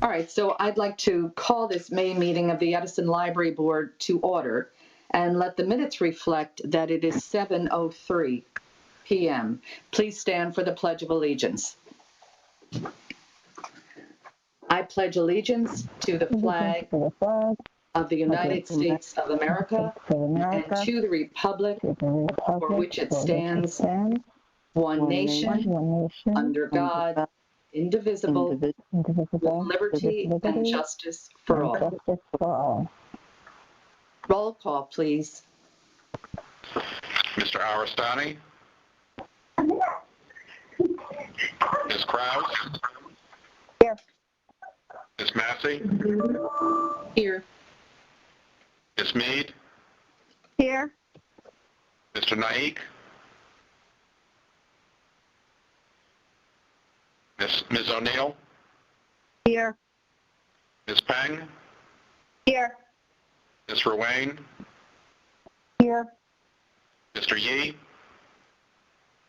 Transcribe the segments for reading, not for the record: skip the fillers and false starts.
All right, so I'd like to call this May meeting of the Edison Library Board to order and let the minutes reflect that it is 7:03 p.m. Please stand for the Pledge of Allegiance. I pledge allegiance to the flag of the United States of America and to the republic for which it stands, one nation, under God, indivisible, with liberty and justice for all. Roll call, please. Mr. Aristani? Ms. Krause? Here. Ms. Massey? Here. Ms. Mead? Here. Mr. Naik? Ms. O'Neill? Here. Ms. Peng? Here. Ms. Ruane? Here. Mr. Yee?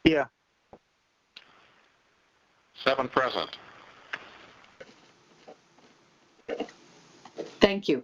Here. 7 present. Thank you.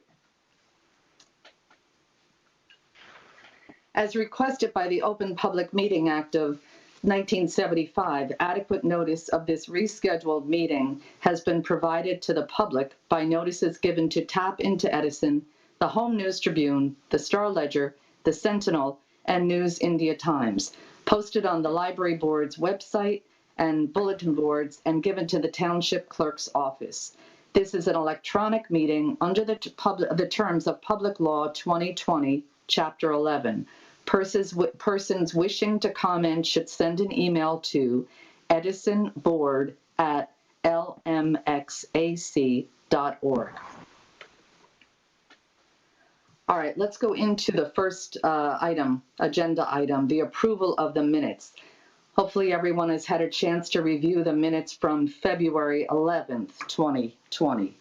As requested by the Open Public Meeting Act of 1975, adequate notice of this rescheduled meeting has been provided to the public by notices given to Tap Into Edison, the Home News Tribune, the Star Ledger, the Sentinel, and News India Times, posted on the Library Board's website and bulletin boards, and given to the Township Clerk's office. This is an electronic meeting under the terms of Public Law 2020, Chapter 11. Persons wishing to comment should send an email to edisonboard@lmxac.org. All right, let's go into the first agenda item, the approval of the minutes. Hopefully everyone has had a chance to review the minutes from February 11th, 2020.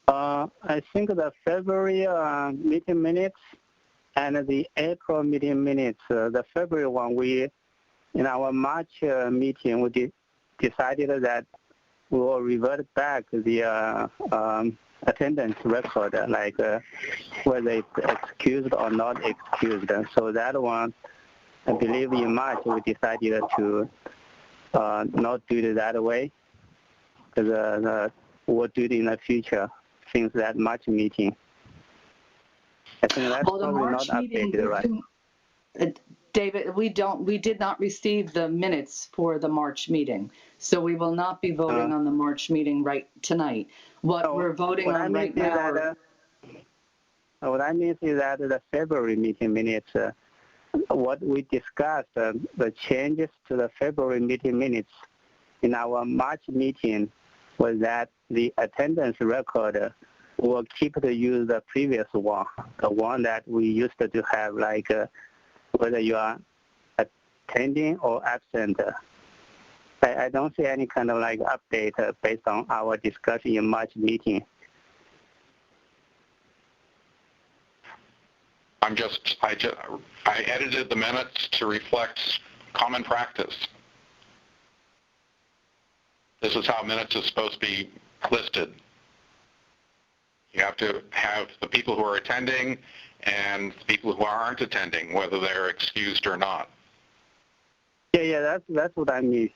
I think the February meeting minutes and the April meeting minutes, the February one, in our March meeting, we decided that we will revert back the attendance record, like whether it's excused or not excused. So that one, I believe in March, we decided to not do it that way, because we'll do it in the future since that March meeting. I think that's probably not updated, right? David, we did not receive the minutes for the March meeting, so we will not be voting on the March meeting right tonight. What we're voting on right now. What I mean is that the February meeting minutes, what we discussed, the changes to the February meeting minutes in our March meeting was that the attendance record will keep to use the previous one, the one that we used to have, like whether you are attending or absent. I don't see any kind of like update based on our discussion in March meeting. I edited the minutes to reflect common practice. This is how minutes is supposed to be listed. You have to have the people who are attending and the people who aren't attending, whether they're excused or not. Yeah, that's what I mean.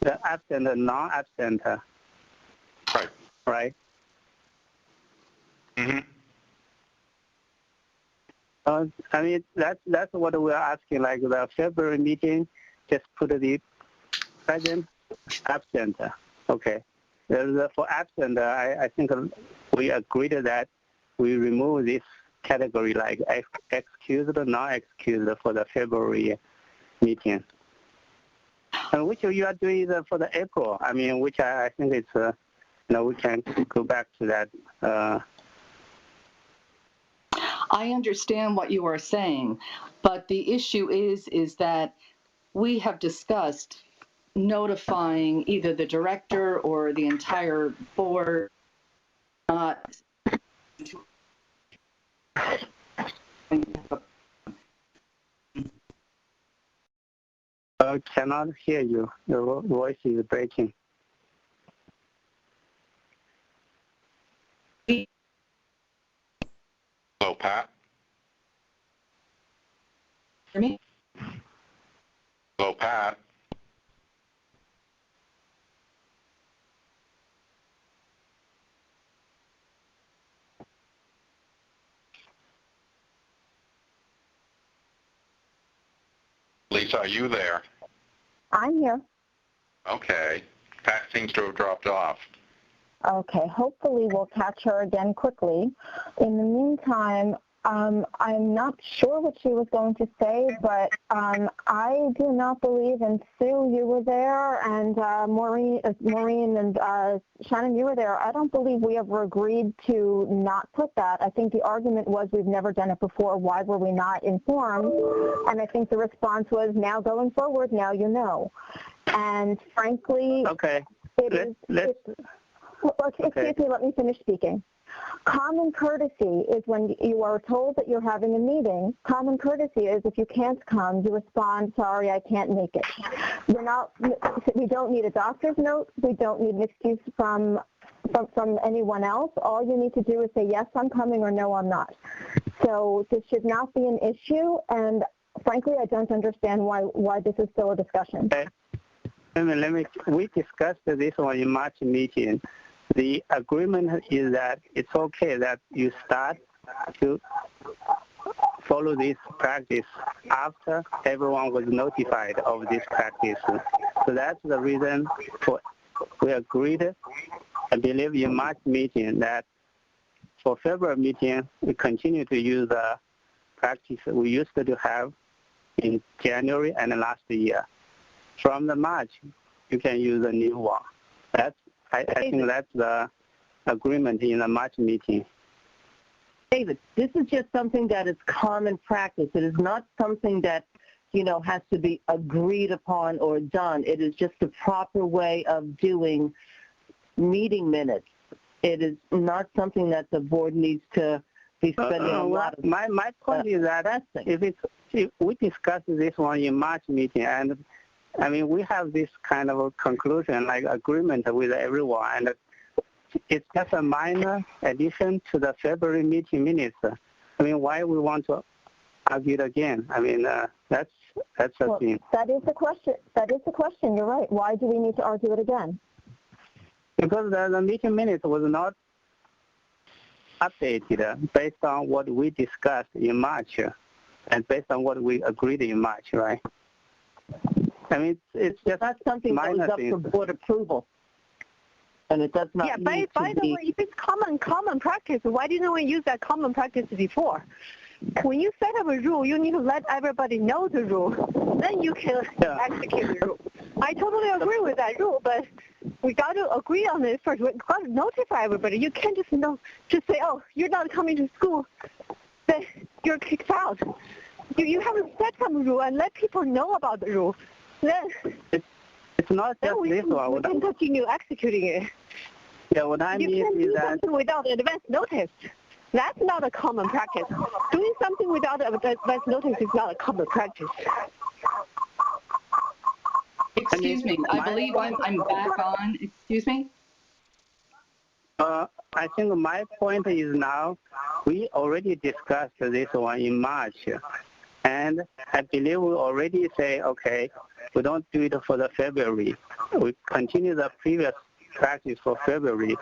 The absent and non-absent. Right. Right. Mm-hmm. I mean, that's what we're asking. Like the February meeting, just put the present, absent. Okay. For absent, I think we agreed that we remove this category, like excused or not excused, for the February meeting. And which you are doing for the April. I mean, which I think it's, we can go back to that. I understand what you are saying, but the issue is that we have discussed notifying either the director or the entire board I cannot hear you. Your voice is breaking. 1 Hello, Pat. Hear me? Hello, Pat. Lisa, are you there? I'm here. Okay. Pat seems to have dropped off. Okay, hopefully we'll catch her again quickly. In the meantime, I'm not sure what she was going to say, but I do not believe, and Sue, you were there, and Maureen and Shannon, you were there. I don't believe we ever agreed to not put that. I think the argument was we've never done it before. Why were we not informed? And I think the response was, now going forward, now you know. And frankly, Okay. excuse me, let me finish speaking. Common courtesy is when you are told that you're having a meeting. Common courtesy is if you can't come, you respond, sorry, I can't make it. We don't need a doctor's note. We don't need an excuse from anyone else. All you need to do is say, yes, I'm coming, or no, I'm not. So this should not be an issue, and frankly, I don't understand why this is still a discussion. Okay. We discussed this one in March meeting. The agreement is that it's okay that you start to follow this practice after everyone was notified of this practice. So that's the reason we agreed, I believe, in March meeting that for February meeting, we continue to use the practice we used to have in January and last year. From the March, you can use a new one. I think that's the agreement in the March meeting. David, this is just something that is common practice. It is not something that, has to be agreed upon or done. It is just the proper way of doing meeting minutes. It is not something that the board needs to be spending a lot of My point is that if we discussed this one in March meeting, and I mean, we have this kind of a conclusion, like agreement with everyone, and it's just a minor addition to the February meeting minutes. I mean, why we want to argue it again? I mean, that's the thing. That is the question. That is the question. You're right. Why do we need to argue it again? Because the meeting minutes was not updated based on what we discussed in March and based on what we agreed in March, right? I mean, it's just not something that was up for board approval, and it does not. Yeah, by the way, if it's common practice, why didn't we use that common practice before? When you set up a rule, you need to let everybody know the rule. Then you can execute the rule. I totally agree with that rule, but we got to agree on it first. We got to notify everybody. You can't just say, oh, you're not coming to school, then you're kicked out. You have to set some rule and let people know about the rule. Then it's not just this one. We can continue executing it. Yeah, what I mean is that... You can do something without advance notice. That's not a common practice. Doing something without advance notice is not a common practice. Excuse me. I believe I'm back on. Excuse me? I think my point is now we already discussed this one in March. And I believe we already say, okay, we don't do it for the February. We continue the previous practice for February.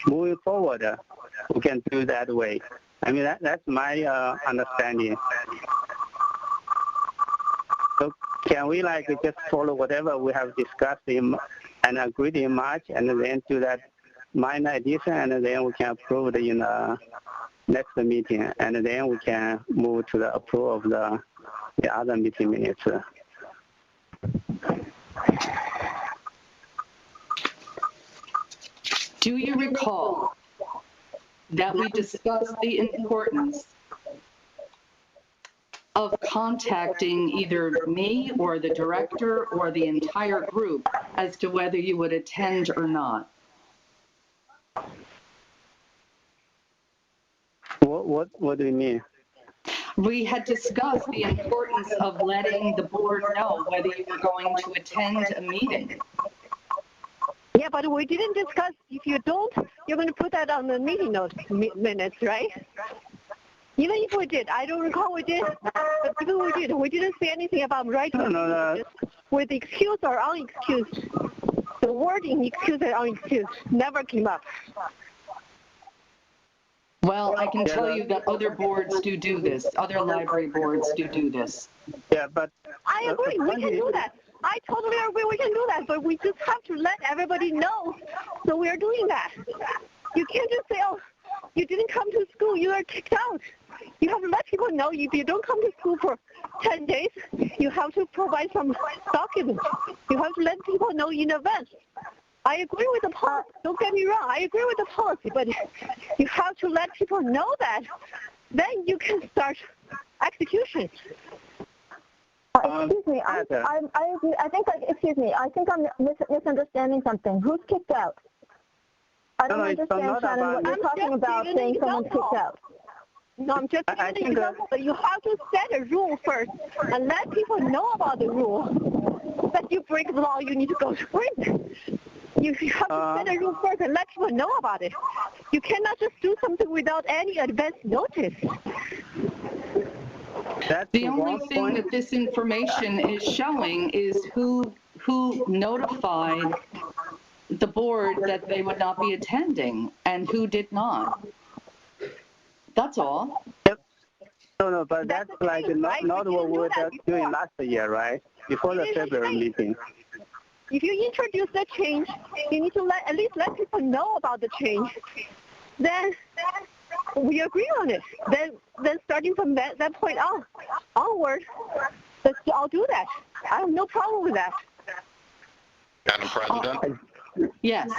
Moving forward, we can do that way. I mean, that's my understanding. So can we just follow whatever we have discussed and agreed in March, and then do that minor addition, and then we can approve it in the next meeting, and then we can move to the approval of the other meeting minutes. Do you recall that we discussed the importance of contacting either me or the director or the entire group as to whether you would attend or not? What do you mean? We had discussed the importance of letting the board know whether you were going to attend a meeting. Yeah, but we didn't discuss, if you don't, you're going to put that on the meeting notes minutes, right? Even if we did, I don't recall we did, but even we didn't say anything about writing with excuse or unexcused. The wording excused and unexcused never came up. Well, I can tell you that other boards do this. Other library boards do this. Yeah, but I agree. We can do that. I totally agree. We can do that, but we just have to let everybody know. So we are doing that. You can't just say, "Oh, you didn't come to school. You are kicked out." You have to let people know. If you don't come to school for 10 days, you have to provide some documents. You have to let people know in advance. I agree with the policy. Don't get me wrong. I agree with the policy, but you have to let people know that. Then you can start execution. Excuse me. I agree. I think, excuse me. I think I'm misunderstanding something. Who's kicked out? I don't understand, Shannon, what you're talking about saying someone's kicked out. No, I'm just giving an example. But you have to set a rule first and let people know about the rule. That you break the law, you need to go to prison. You have to set a rule first and let people know about it. You cannot just do something without any advance notice. The only thing that this information is showing is who notified the board that they would not be attending and who did not. That's all. Yep. No, but that's like not what we were doing last year, right? Before the February meeting. If you introduce the change, you need to at least let people know about the change. Then we agree on it. Then starting from that point onward, let's all do that. I have no problem with that. Madam President? Yes.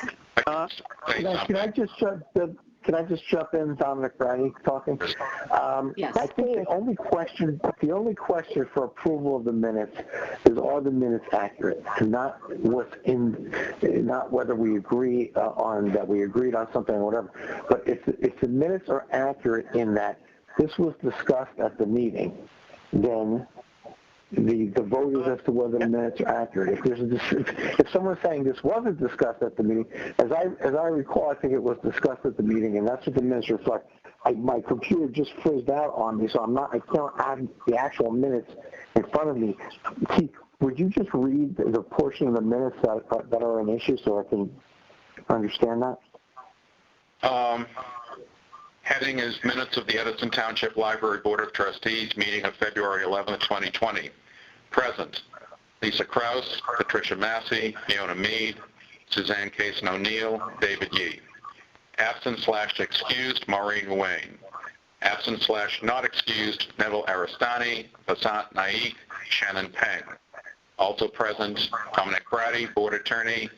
Can I just jump in, Dominic Brady talking? Yes. I think the only question for approval of the minutes is, are the minutes accurate, and not whether we agree that we agreed on something or whatever. But if the minutes are accurate in that this was discussed at the meeting, then the vote is as to whether the minutes are accurate. If someone's saying this wasn't discussed at the meeting, as I recall, I think it was discussed at the meeting, and that's what the minutes reflect. My computer just frizzed out on me, so I can't add the actual minutes in front of me. Keith, would you just read the portion of the minutes that are an issue so I can understand that? Heading is Minutes of the Edison Township Library Board of Trustees meeting of February 11th, 2020. Present, Lisa Krause, Patricia Massey, Fiona Mead, Suzanne Cason O'Neill, David Yee. Absent/excused, Maureen Wayne. Absent/not excused, Neville Aristani, Vasant Naik, Shannon Peng. Also present, Dominic Brady, Board Attorney,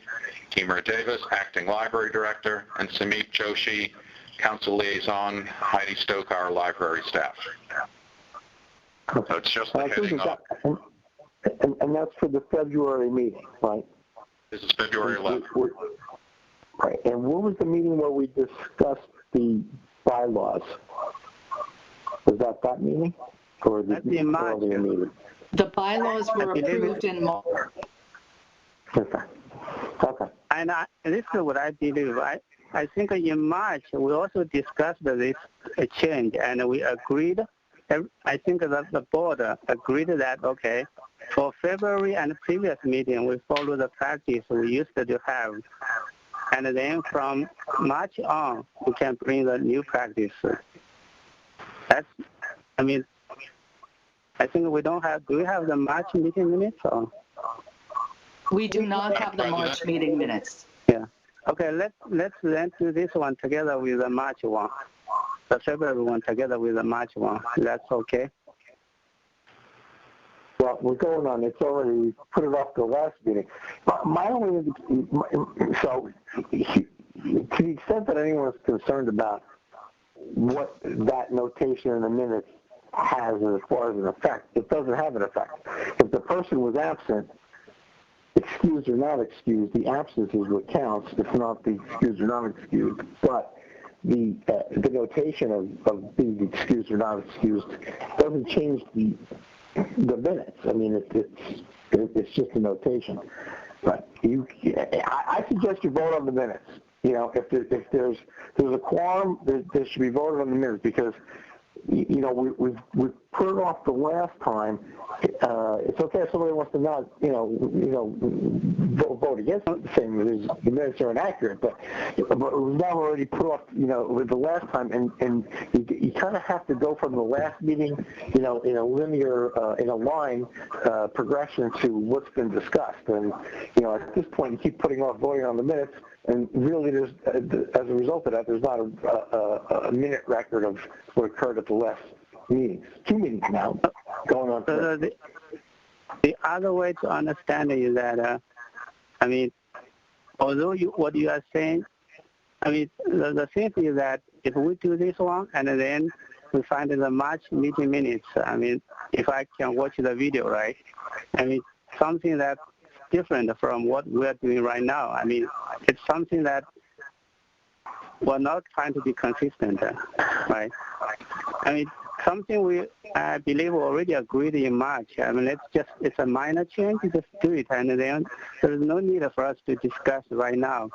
Timur Davis, Acting Library Director, and Sameep Joshi, Council Liaison, Heidi Stokar, Library Staff. So it's just the heading up. And that's for the February meeting, right? This is February 11th. Right. And what was the meeting where we discussed the bylaws? Was that meeting? Or the earlier meeting? The bylaws were approved in March. Okay. And this is what I believe. I think in March we also discussed this change, and we agreed. I think that the board agreed that, okay, for February and previous meeting, we follow the practice we used to have. And then from March on, we can bring the new practice. I think we don't have, do we have the March meeting minutes? Or? We do not have the March meeting minutes. Yeah. Okay, let's then do this one together with the March one. The February one together with the March one. That's okay? Well, we're going on. It's already, we put it off the last meeting. So to the extent that anyone is concerned about what that notation in the minutes has as far as an effect, it doesn't have an effect. If the person was absent, excused or not excused, the absence is what counts. It's not the excused or not excused. But the notation of being excused or not excused doesn't change the minutes. I mean, it's just a notation. But I suggest you vote on the minutes. You know, if there's a quorum, there should be voted on the minutes, because you know, we've put it off the last time. It's okay if somebody wants to not, vote against saying that the minutes are inaccurate, but it was now already put off, with the last time, and you kind of have to go from the last meeting, in a linear, in a line progression to what's been discussed. And, at this point, you keep putting off voting on the minutes, and really, there's, as a result of that, there's not a minute record of what occurred at the last meetings. 2 meetings now going on. The other way to understand it is that, although what you are saying, the thing is that if we do this one and then we find in the March meeting minutes, if I can watch the video, right? Something that's different from what we're doing right now. It's something that we're not trying to be consistent, right? Something I believe we already agreed in March. It's a minor change, just do it, and then there's no need for us to discuss right now.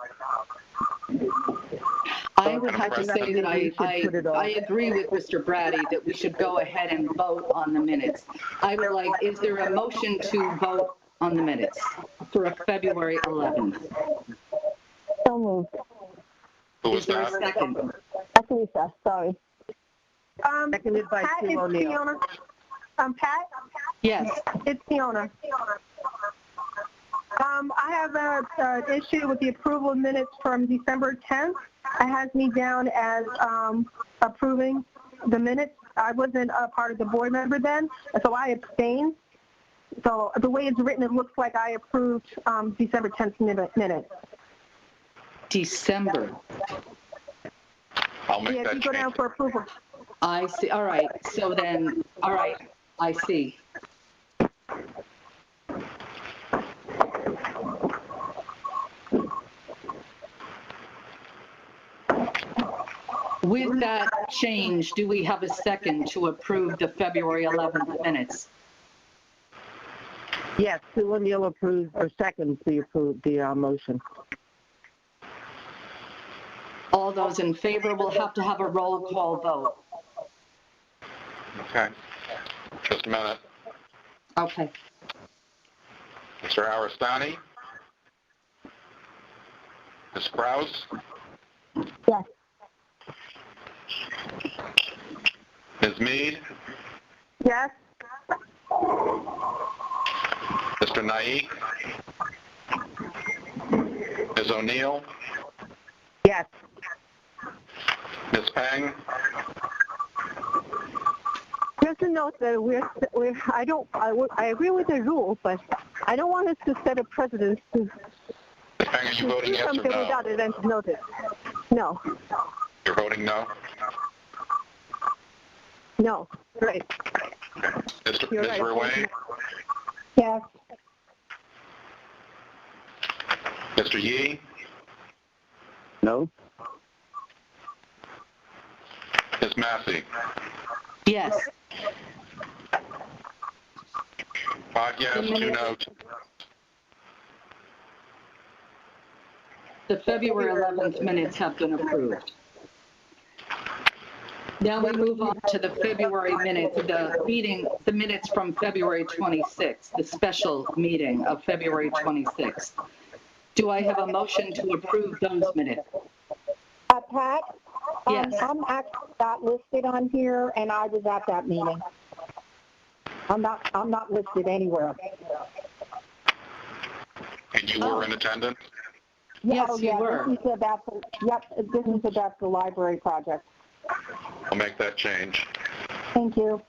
I would have to say that I agree with Mr. Brady that we should go ahead and vote on the minutes. I would like, is there a motion to vote on the minutes for February 11th? So moved. Who was Is there a that? second? That's Lisa, sorry. Seconded by Pat, Sue it's O'Neill. Fiona. Pat? Yes. It's Fiona. I have an issue with the approval minutes from December 10th. It has me down as approving the minutes. I wasn't a part of the board member then, so I abstained. So the way it's written, it looks like I approved December 10th minutes. December. I'll make Yeah, that if you go down change. for approval. I see. All right. So then, all right. I see. With that change, do we have a second to approve the February 11th minutes? Yes, Sue O'Neill approves, or seconds the motion. All those in favor will have to have a roll call vote. Okay. Just a minute. Okay. Mr. Aristani? Ms. Krause? Yes. Ms. Mead? Yes? Mr. Naik? Ms. O'Neill? Yes. Ms. Peng? Just to note that I agree with the rule, but I don't want us to set a precedent to Ms. Peng, are you voting do yes or something no? without advance notice. No. You're voting no? No. Right. Ms. You're right. Ruane? Yes. Mr. Yee? No? Ms. Massey? Yes. 5 yes, 2 no. The February 11th minutes have been approved. Now we move on to the February minutes, the minutes from February 26th, the special meeting of February 26th. Do I have a motion to approve those minutes? Pat? Yes. I'm actually not listed on here, and I was at that meeting. I'm not listed anywhere. And you were in attendance? Yes, Oh, you yeah, were. This is about the library project. I'll make that change. Thank you.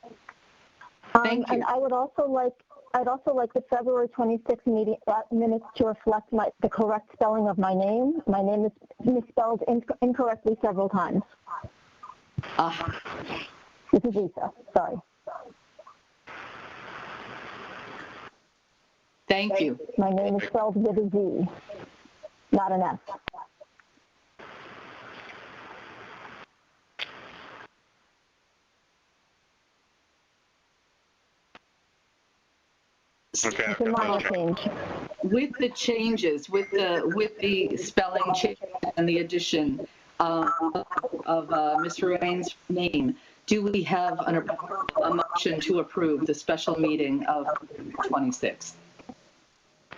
Thank you. And I'd also like the February 26th meeting minutes to reflect the correct spelling of my name. My name is misspelled incorrectly several times. This is Lisa. Sorry. Thank you. My name is spelled with a Z, not an S. Okay. It's a minor change. With the changes, with the spelling change and the addition of Ms. Ruane's name, Do we have a motion to approve the special meeting of 26th?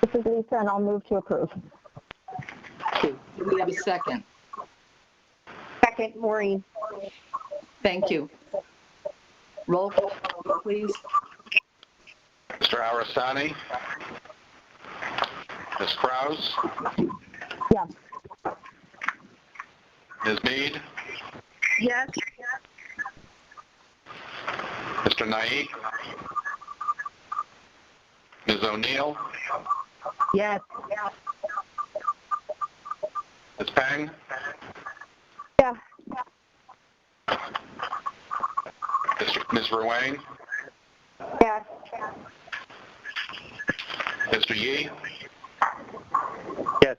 This is Lisa, and I'll move to approve. Do we have a second? Second, Maureen. Thank you. Roll call, please. Mr. Aristani? Ms. Krause? Yes. Ms. Mead? Yes. Mr. Naik? Ms. O'Neill? Yes. Ms. Peng? Yeah. Ms. Ruane? Yes. Mr. Yee? Yes.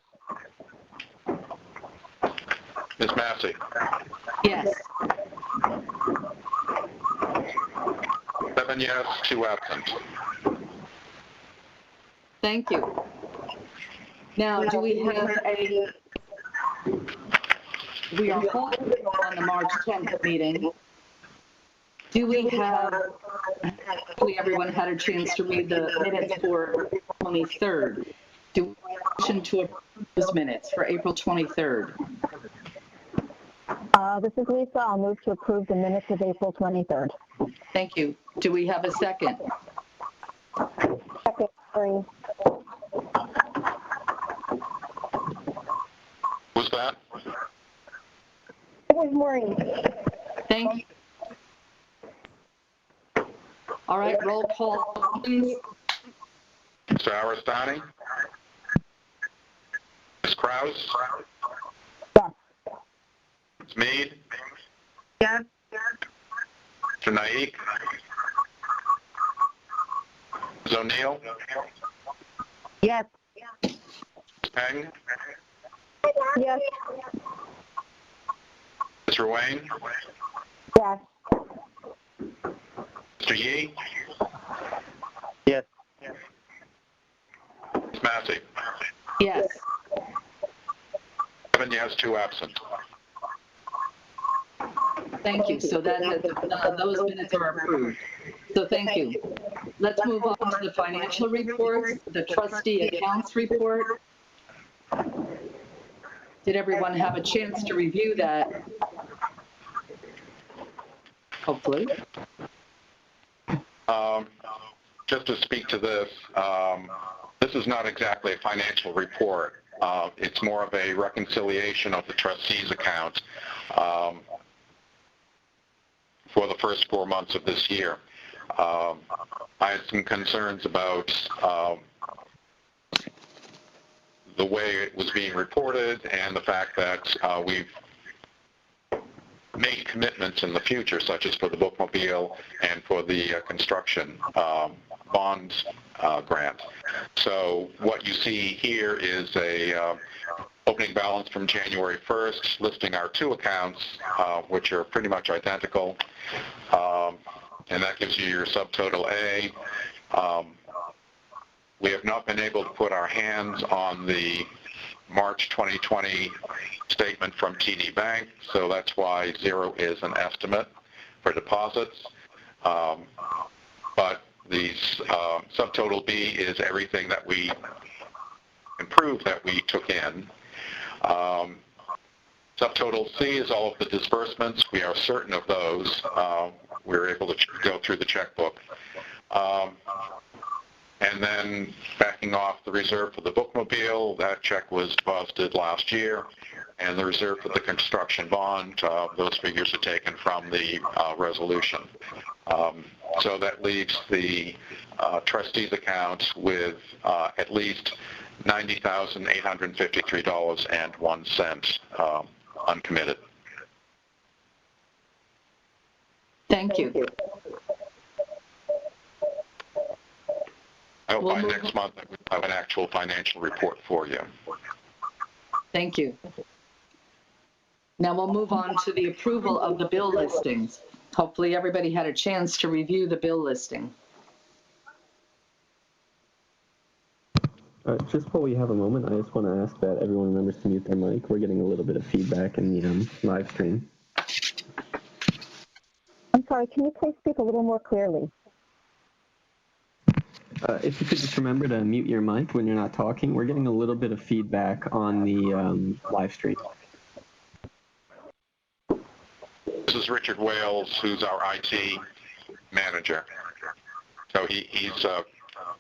Ms. Massey? Yes. 7 yes, 2 absent. Thank you. Now, do we have we are holding on the March 10th meeting. Do we have, hopefully everyone had a chance to read the minutes for 23rd. Do we have a motion to approve those minutes for April 23rd? This is Lisa. I'll move to approve the minutes of April 23rd. Thank you. Do we have a second? Second, Maureen. Who's that? It was Maureen. Thank you. All right, roll call, please. Mr. Aristani? Ms. Krause? Yes. Ms. Mead? Yes. Mr. Naik? Ms. O'Neill? Yes. Ms. Peng? Yes. Ms. Ruane? Yes. Mr. Yee? Yes. Ms. Massey? Yes. 7 yes, 2 absent. Thank you. So that has, those minutes are approved. So thank you. Let's move on to the financial reports, the trustee accounts report. Did everyone have a chance to review that? Hopefully. Just to speak to this, this is not exactly a financial report. It's more of a reconciliation of the trustees' accounts for the first 4 months of this year. I had some concerns about the way it was being reported and the fact that we've made commitments in the future, such as for the bookmobile and for the construction bond grant. So what you see here is a opening balance from January 1st, listing our 2 accounts, which are pretty much identical, and that gives you your subtotal A. We have not been able to put our hands on the March 2020 statement from TD Bank, so that's why 0 is an estimate for deposits. But the subtotal B is everything that we improved that we took in. Subtotal C is all of the disbursements. We are certain of those. We were able to go through the checkbook. And then backing off the reserve for the bookmobile, that check was deposited last year. And the reserve for the construction bond, those figures are taken from the resolution. So that leaves the trustees' account with at least $90,853.01 uncommitted. Thank you. I hope by next month I will have an actual financial report for you. Thank you. Now we'll move on to the approval of the bill listings. Hopefully everybody had a chance to review the bill listing. Just while we have a moment, I just want to ask that everyone remembers to mute their mic. We're getting a little bit of feedback in the live stream. I'm sorry, can you please speak a little more clearly? If you could just remember to mute your mic when you're not talking. We're getting a little bit of feedback on the live stream. This is Richard Wales, who's our IT manager. So he's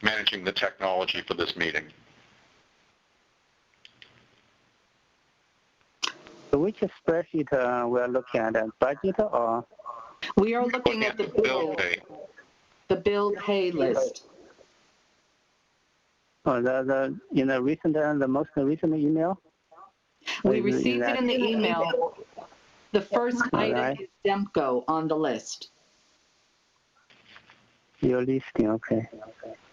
managing the technology for this meeting. So which spreadsheet we're looking at, budget or? We are looking at the bill pay list. Oh, in the recent, the most recent email? We received it in the email. The first item is Demko on the list. Your listing, okay.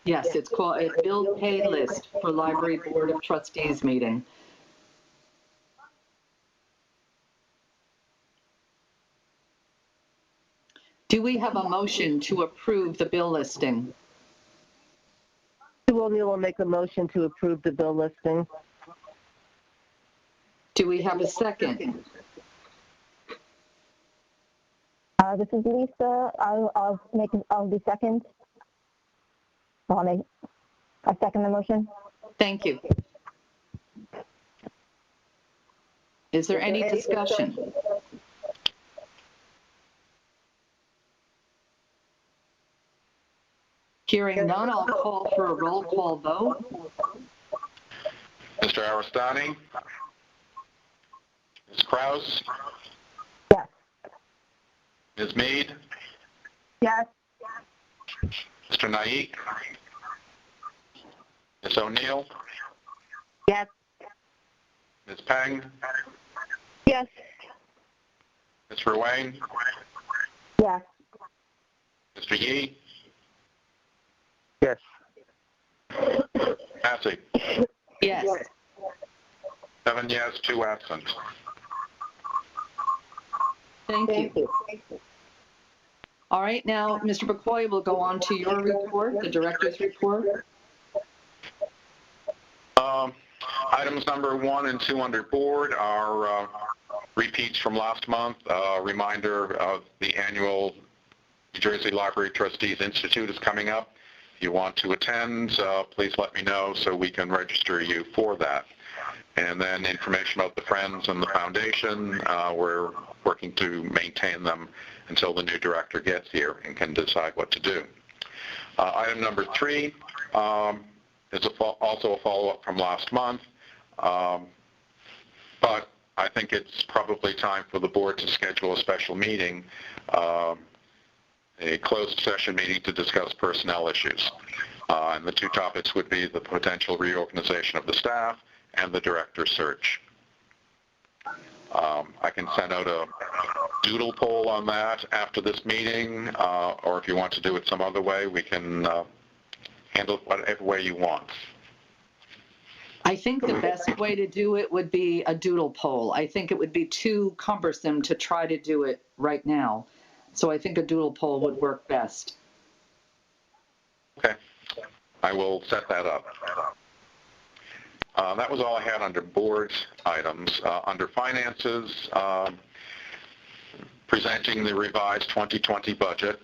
Yes, it's called a bill pay list for Library Board of Trustees meeting. Do we have a motion to approve the bill listing? Sue O'Neill will make a motion to approve the bill listing. Do we have a second? This is Lisa. I'll be second. I second the motion. Thank you. Is there any discussion? Hearing none, I'll call for a roll call vote. Mr. Aristani? Ms. Krause? Yes. Ms. Mead? Yes. Mr. Naik? Ms. O'Neill? Yes. Ms. Peng? Yes. Ms. Ruane? Yes. Mr. Yee? Yes. Massey? Yes. 7 yes, 2 absent. Thank you. All right, now, Mr. Bacoy will go on to your report, the director's report. Items number 1 and 2 under board are repeats from last month. Reminder of the annual New Jersey Library Trustees Institute is coming up. If you want to attend, please let me know so we can register you for that. And then information about the Friends and the Foundation. We're working to maintain them until the new director gets here and can decide what to do. Item number 3 is also a follow-up from last month, but I think it's probably time for the board to schedule a special meeting, a closed session meeting to discuss personnel issues. And the 2 topics would be the potential reorganization of the staff and the director search. I can send out a doodle poll on that after this meeting, or if you want to do it some other way, we can handle it whatever way you want. I think the best way to do it would be a doodle poll. I think it would be too cumbersome to try to do it right now. So I think a doodle poll would work best. Okay, I will set that up. That was all I had under board items. Under finances, presenting the revised 2020 budget.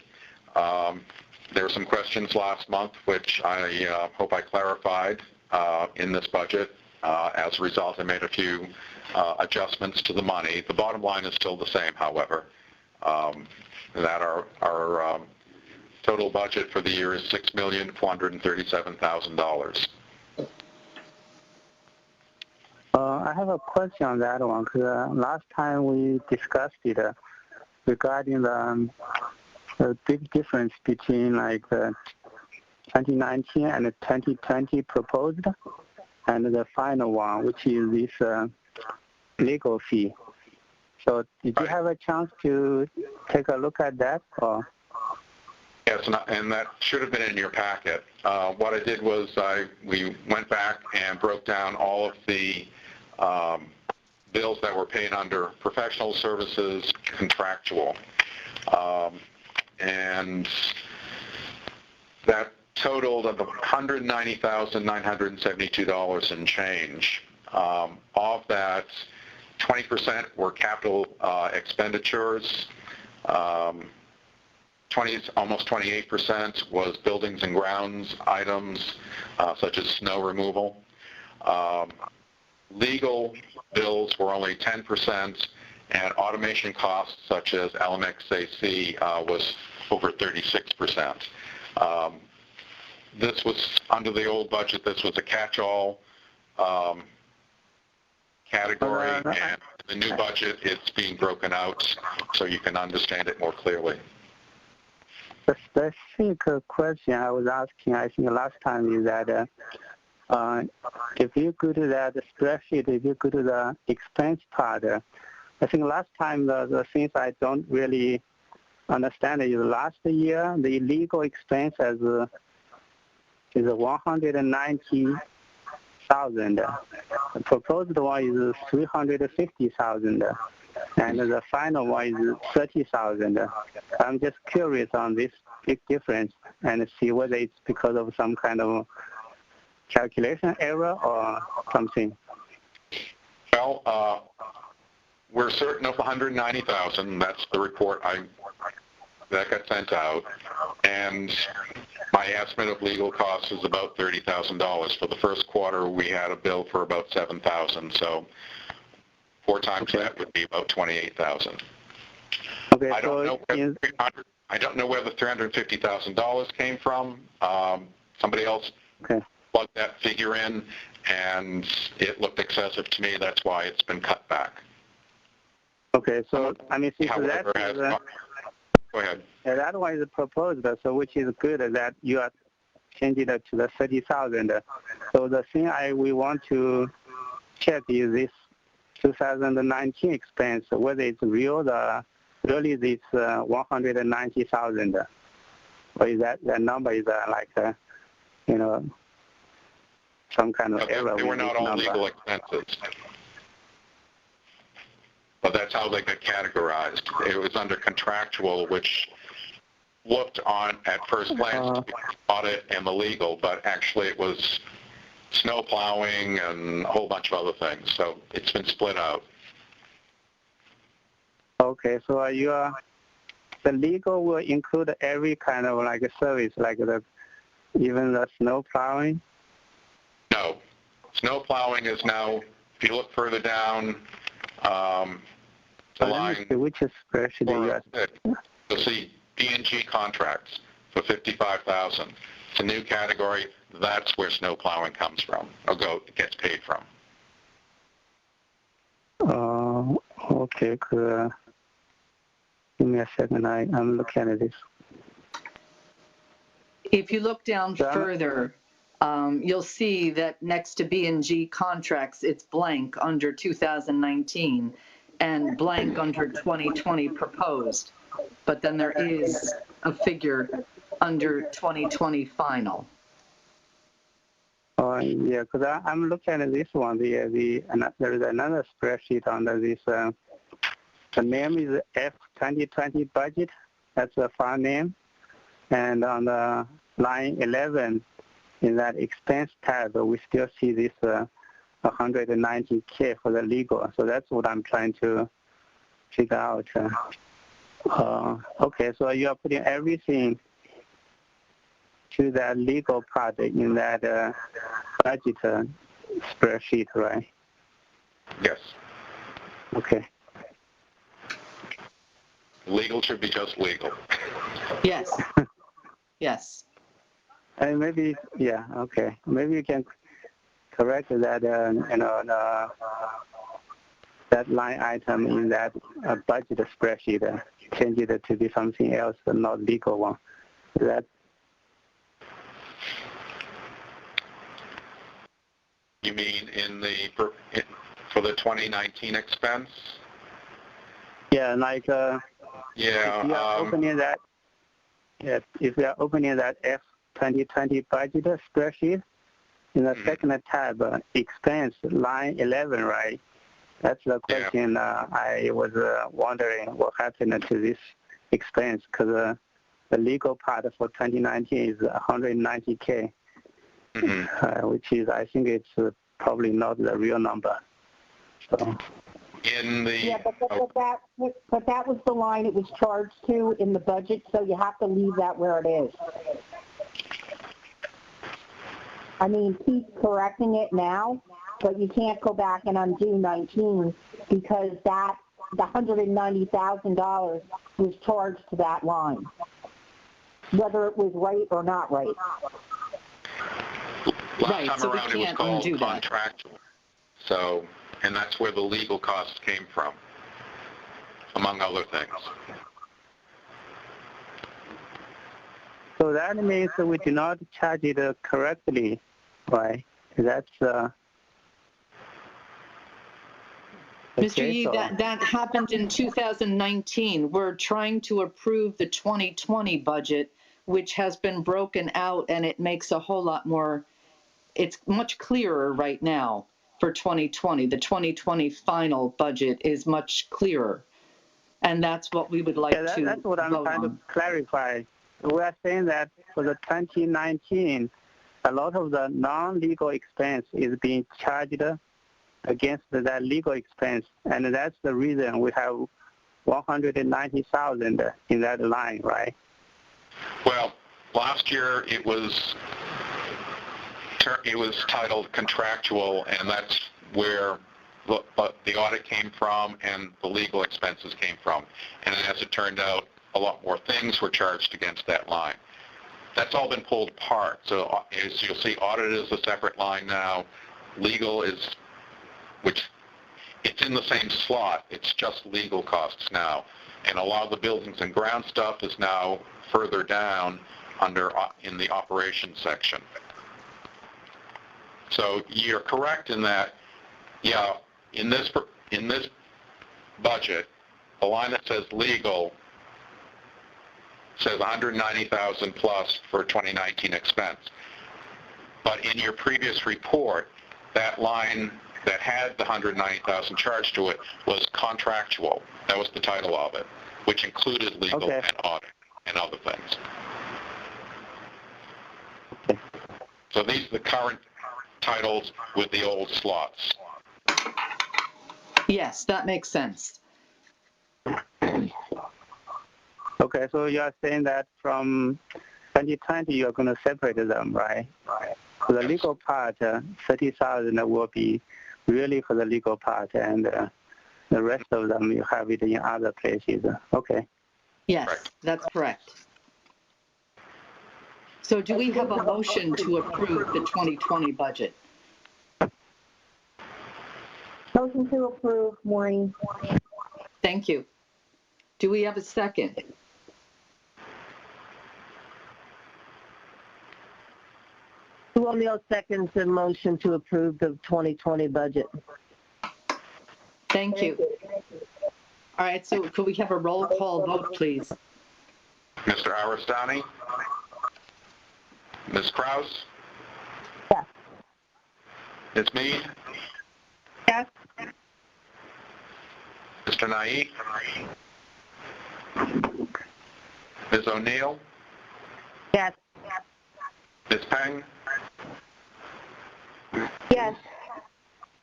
There were some questions last month, which I hope I clarified in this budget. As a result, I made a few adjustments to the money. The bottom line is still the same, however, that our total budget for the year is $6,437,000. I have a question on that one, because last time we discussed it regarding the big difference between like the 2019 and the 2020 proposed and the final one, which is this legal fee. So did you have a chance to take a look at that? Or? Yes, and that should have been in your packet. What I did was we went back and broke down all of the bills that were paid under professional services, contractual, and that totaled of $190,972 and change. Of that, 20% were capital expenditures, almost 28% was buildings and grounds items, such as snow removal. Legal bills were only 10%, and automation costs such as LMXAC was over 36%. This was, under the old budget, this was a catch-all category, and the new budget, it's being broken out so you can understand it more clearly. The specific question I was asking, I think last time, is that if you go to that spreadsheet, if you go to the expense part, I think last time the things I don't really understand is last year the legal expense is 190,000. The proposed one is 350,000, and the final one is 30,000. I'm just curious on this big difference and see whether it's because of some kind of calculation error or something. Well, we're certain of 190,000. That's the report that got sent out, and my estimate of legal costs is about $30,000. For the first quarter, we had a bill for about $7,000, so 4 times that would be about $28,000. Okay, I don't know where the $350,000 came from. Somebody else plugged that figure in, and it looked excessive to me. That's why it's been cut back. Okay, so I mean, since However, that go ahead. That one is proposed, so which is good that you are changing it to the 30,000. So the thing we want to check is this 2019 expense, whether it's real, really this 190,000, or is that number is like some kind of error? They were not all legal expenses. But that's how they got categorized. It was under contractual, which looked on at first glance to be audit and the legal, but actually it was snow plowing and a whole bunch of other things. So it's been split out. Okay, so the legal will include every kind of like a service, like even the snow plowing? No. Snow plowing is now, if you look further down, the line, which spreadsheet you'll see B&G contracts for $55,000. It's a new category. That's where snow plowing comes from, or gets paid from. Okay, good. Give me a second. I'm looking at this. If you look down further, you'll see that next to B&G contracts, it's blank under 2019 and blank under 2020 proposed. But then there is a figure under 2020 final. Yeah, because I'm looking at this one. There is another spreadsheet under this. The name is F2020 budget. That's the file name. And on the line 11, in that expense tab, we still see this $190K for the legal. So that's what I'm trying to figure out. Okay, so you are putting everything to that legal part in that budget spreadsheet, right? Yes. Okay. Legal should be just legal. Yes. Yes. And maybe, yeah, okay. Maybe you can correct that, that line item in that budget spreadsheet, change it to be something else, not legal one. That. You mean for the 2019 expense? Yeah, like yeah. If you are opening that, yeah, if you are opening that F2020 budget spreadsheet, in the second tab, expense line 11, right? That's the question. I was wondering what happened to this expense, because the legal part for 2019 is 190K, mm-hmm. Which is, I think it's probably not the real number. So. in the... Yeah, but that was the line it was charged to in the budget, so you have to leave that where it is. I mean, keep correcting it now, but you can't go back and undo 19 because the $190,000 was charged to that line, whether it was right or not right. Last time around, it was called contractual. So, and that's where the legal costs came from, among other things. So that means that we do not charge it correctly, right? That's Mr. Yee, that happened in 2019. We're trying to approve the 2020 budget, which has been broken out, and it makes a whole lot more, it's much clearer right now for 2020. The 2020 final budget is much clearer, and that's what we would like to vote on. That's what I'm trying to clarify. We are saying that for the 2019, a lot of the non-legal expense is being charged against that legal expense, and that's the reason we have $190,000 in that line, right? Well, last year it was titled contractual, and that's where the audit came from and the legal expenses came from. And as it turned out, a lot more things were charged against that line. That's all been pulled apart. So as you'll see, audit is a separate line now. Legal is, which it's in the same slot. It's just legal costs now. And a lot of the buildings and ground stuff is now further down in the operations section. So you're correct in that, yeah, in this budget, the line that says legal says $190,000 plus for 2019 expense. But in your previous report, that line that had the $190,000 charged to it was contractual. That was the title of it, which included legal and audit and other things. So these are the current titles with the old slots. Yes, that makes sense. Okay, so you are saying that from 2020 you are going to separate them, right? For the legal part, 30,000 will be really for the legal part, and the rest of them you have it in other places. Okay. Yes, that's correct. So do we have a motion to approve the 2020 budget? Motion to approve, Maureen. Thank you. Do we have a second? O'Neill seconds the motion to approve the 2020 budget. Thank you. All right, so could we have a roll call vote, please? Mr. Aristani? Ms. Krause? Yes. Ms. Mead? Yes. Mr. Naive? Ms. O'Neill? Yes. Ms. Peng? Yes.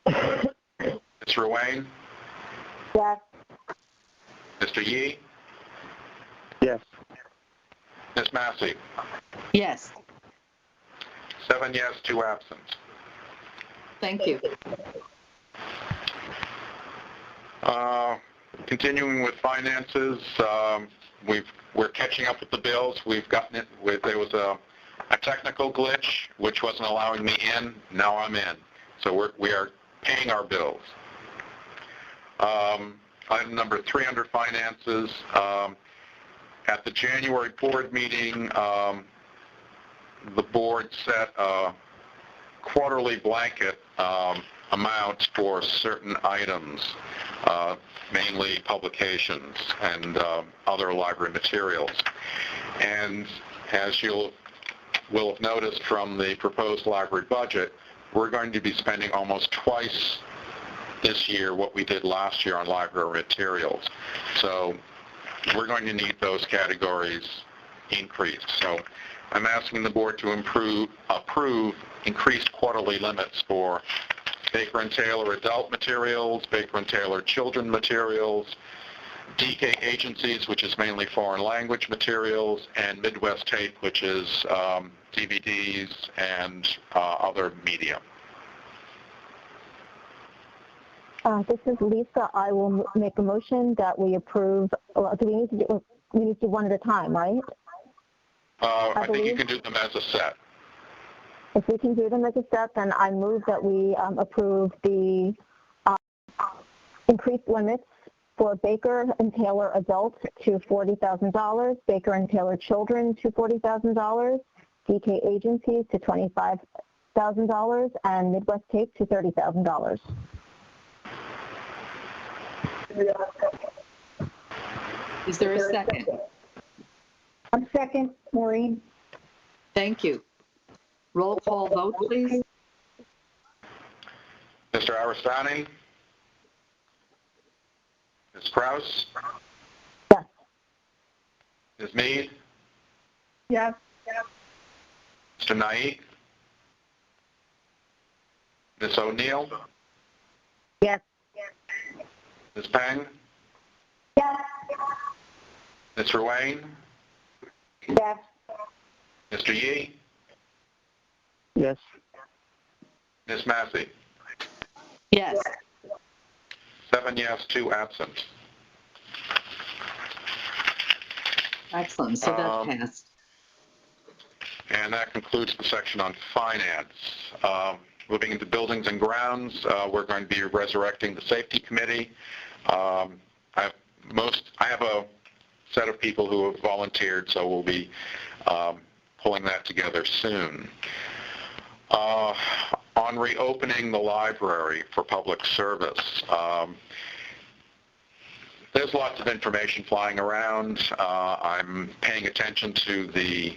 Ms. Ruane? Yes. Mr. Yee? Yes. Ms. Massey? Yes. 7 yes, 2 absent. Thank you. Continuing with finances, we're catching up with the bills. We've gotten it with, there was a technical glitch which wasn't allowing me in. Now I'm in. So we are paying our bills. Item number 3 under finances. At the January board meeting, the board set a quarterly blanket amount for certain items, mainly publications and other library materials. And as you will have noticed from the proposed library budget, we're going to be spending almost twice this year what we did last year on library materials. So we're going to need those categories increased. So I'm asking the board to approve increased quarterly limits for Baker and Taylor adult materials, Baker and Taylor children materials, DK agencies, which is mainly foreign language materials, and Midwest Tape, which is DVDs and other media. This is Lisa. I will make a motion that we approve. Do we need to do one at a time, right? I think you can do them as a set. If we can do them as a set, then I move that we approve the increased limits for Baker and Taylor adults to $40,000, Baker and Taylor children to $40,000, DK agencies to $25,000, and Midwest Tape to $30,000. Is there a second? I'm second, Maureen. Thank you. Roll call vote, please. Mr. Aristani? Ms. Krause? Yes. Ms. Mead? Yes. Mr. Naik? Ms. O'Neill? Yes. Ms. Peng? Yes. Ms. Ruane? Yes. Mr. Yee? Yes. Ms. Massey? Yes. 7 yes, 2 absent. Excellent. So that's passed. And that concludes the section on finance. Moving into buildings and grounds, we're going to be resurrecting the safety committee. I have a set of people who have volunteered, so we'll be pulling that together soon. On reopening the library for public service, there's lots of information flying around. I'm paying attention to the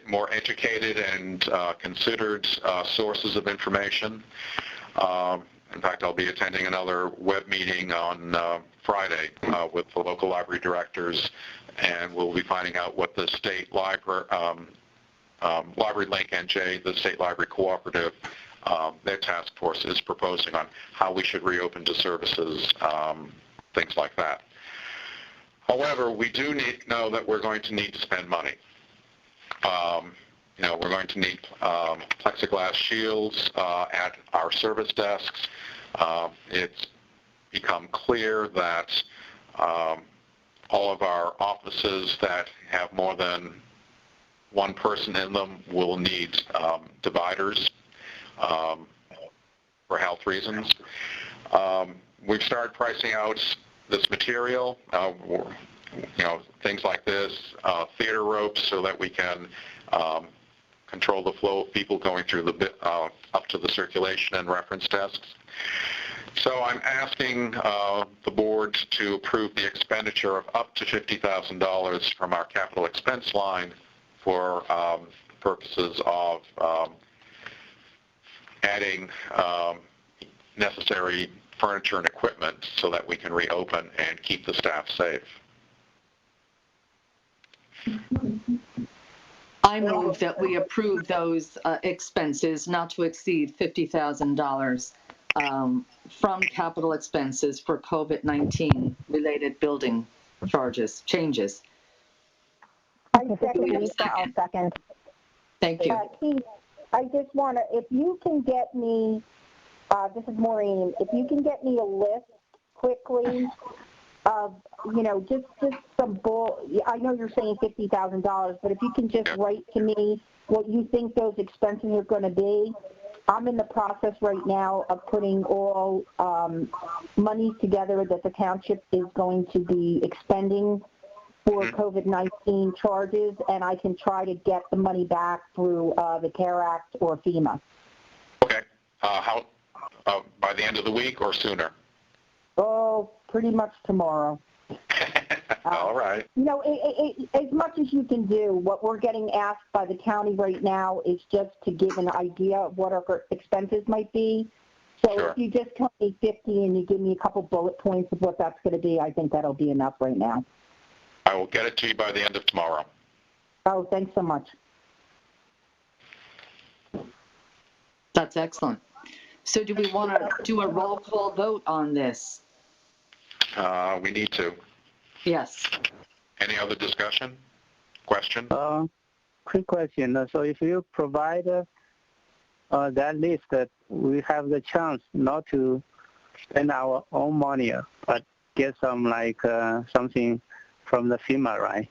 more educated and considered sources of information. In fact, I'll be attending another web meeting on Friday with the local library directors, and we'll be finding out what the state library, Library Link NJ, the State Library Cooperative, their task force is proposing on how we should reopen to services, things like that. However, we do know that we're going to need to spend money. We're going to need plexiglass shields at our service desks. It's become clear that all of our offices that have more than one person in them will need dividers for health reasons. We've started pricing out this material, things like this, theater ropes, so that we can control the flow of people going through the up to the circulation and reference desks. So I'm asking the board to approve the expenditure of up to $50,000 from our capital expense line for purposes of adding necessary furniture and equipment so that we can reopen and keep the staff safe. I move that we approve those expenses not to exceed $50,000 from capital expenses for COVID-19 related building changes. I'll second. Thank you. Keith, I just want to, if you can get me, this is Maureen, if you can get me a list quickly of, just some I know you're saying $50,000, but if you can just write to me what you think those expenses are going to be. I'm in the process right now of putting all money together that the township is going to be expending for COVID-19 charges, and I can try to get the money back through the CARE Act or FEMA. Okay. How by the end of the week or sooner? Oh, pretty much tomorrow. All right. As much as you can do, what we're getting asked by the county right now is just to give an idea of what our expenses might be. So Sure. If you just tell me 50 and you give me a couple bullet points of what that's going to be, I think that'll be enough right now. I will get it to you by the end of tomorrow. Oh, thanks so much. That's excellent. So do we want to do a roll call vote on this? We need to. Yes. Any other discussion? Question? Quick question. So if you provide that list, that we have the chance not to spend our own money, but get some something from the FEMA, right?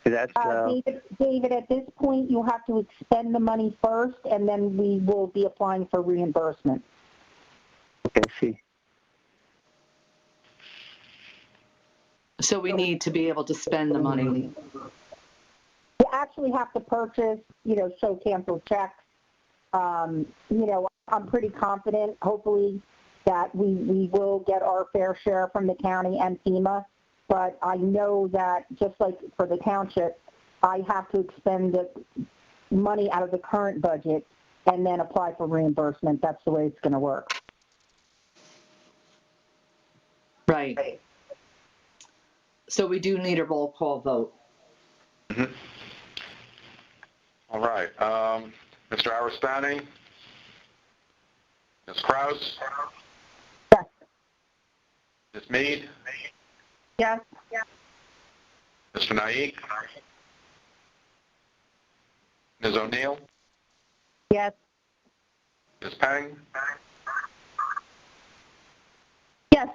That's David, at this point, you have to expend the money first, and then we will be applying for reimbursement. okay. See. So we need to be able to spend the money. You actually have to purchase, show canceled checks. I'm pretty confident, hopefully, that we will get our fair share from the county and FEMA. But I know that just like for the township, I have to expend the money out of the current budget and then apply for reimbursement. That's the way it's going to work. Right. So we do need a roll call vote. Mm-hmm. All right. Mr. Aristani? Ms. Krause? Yes. Ms. Mead? Yes. Mr. Naik? Ms. O'Neill? Yes. Ms. Peng? Yes.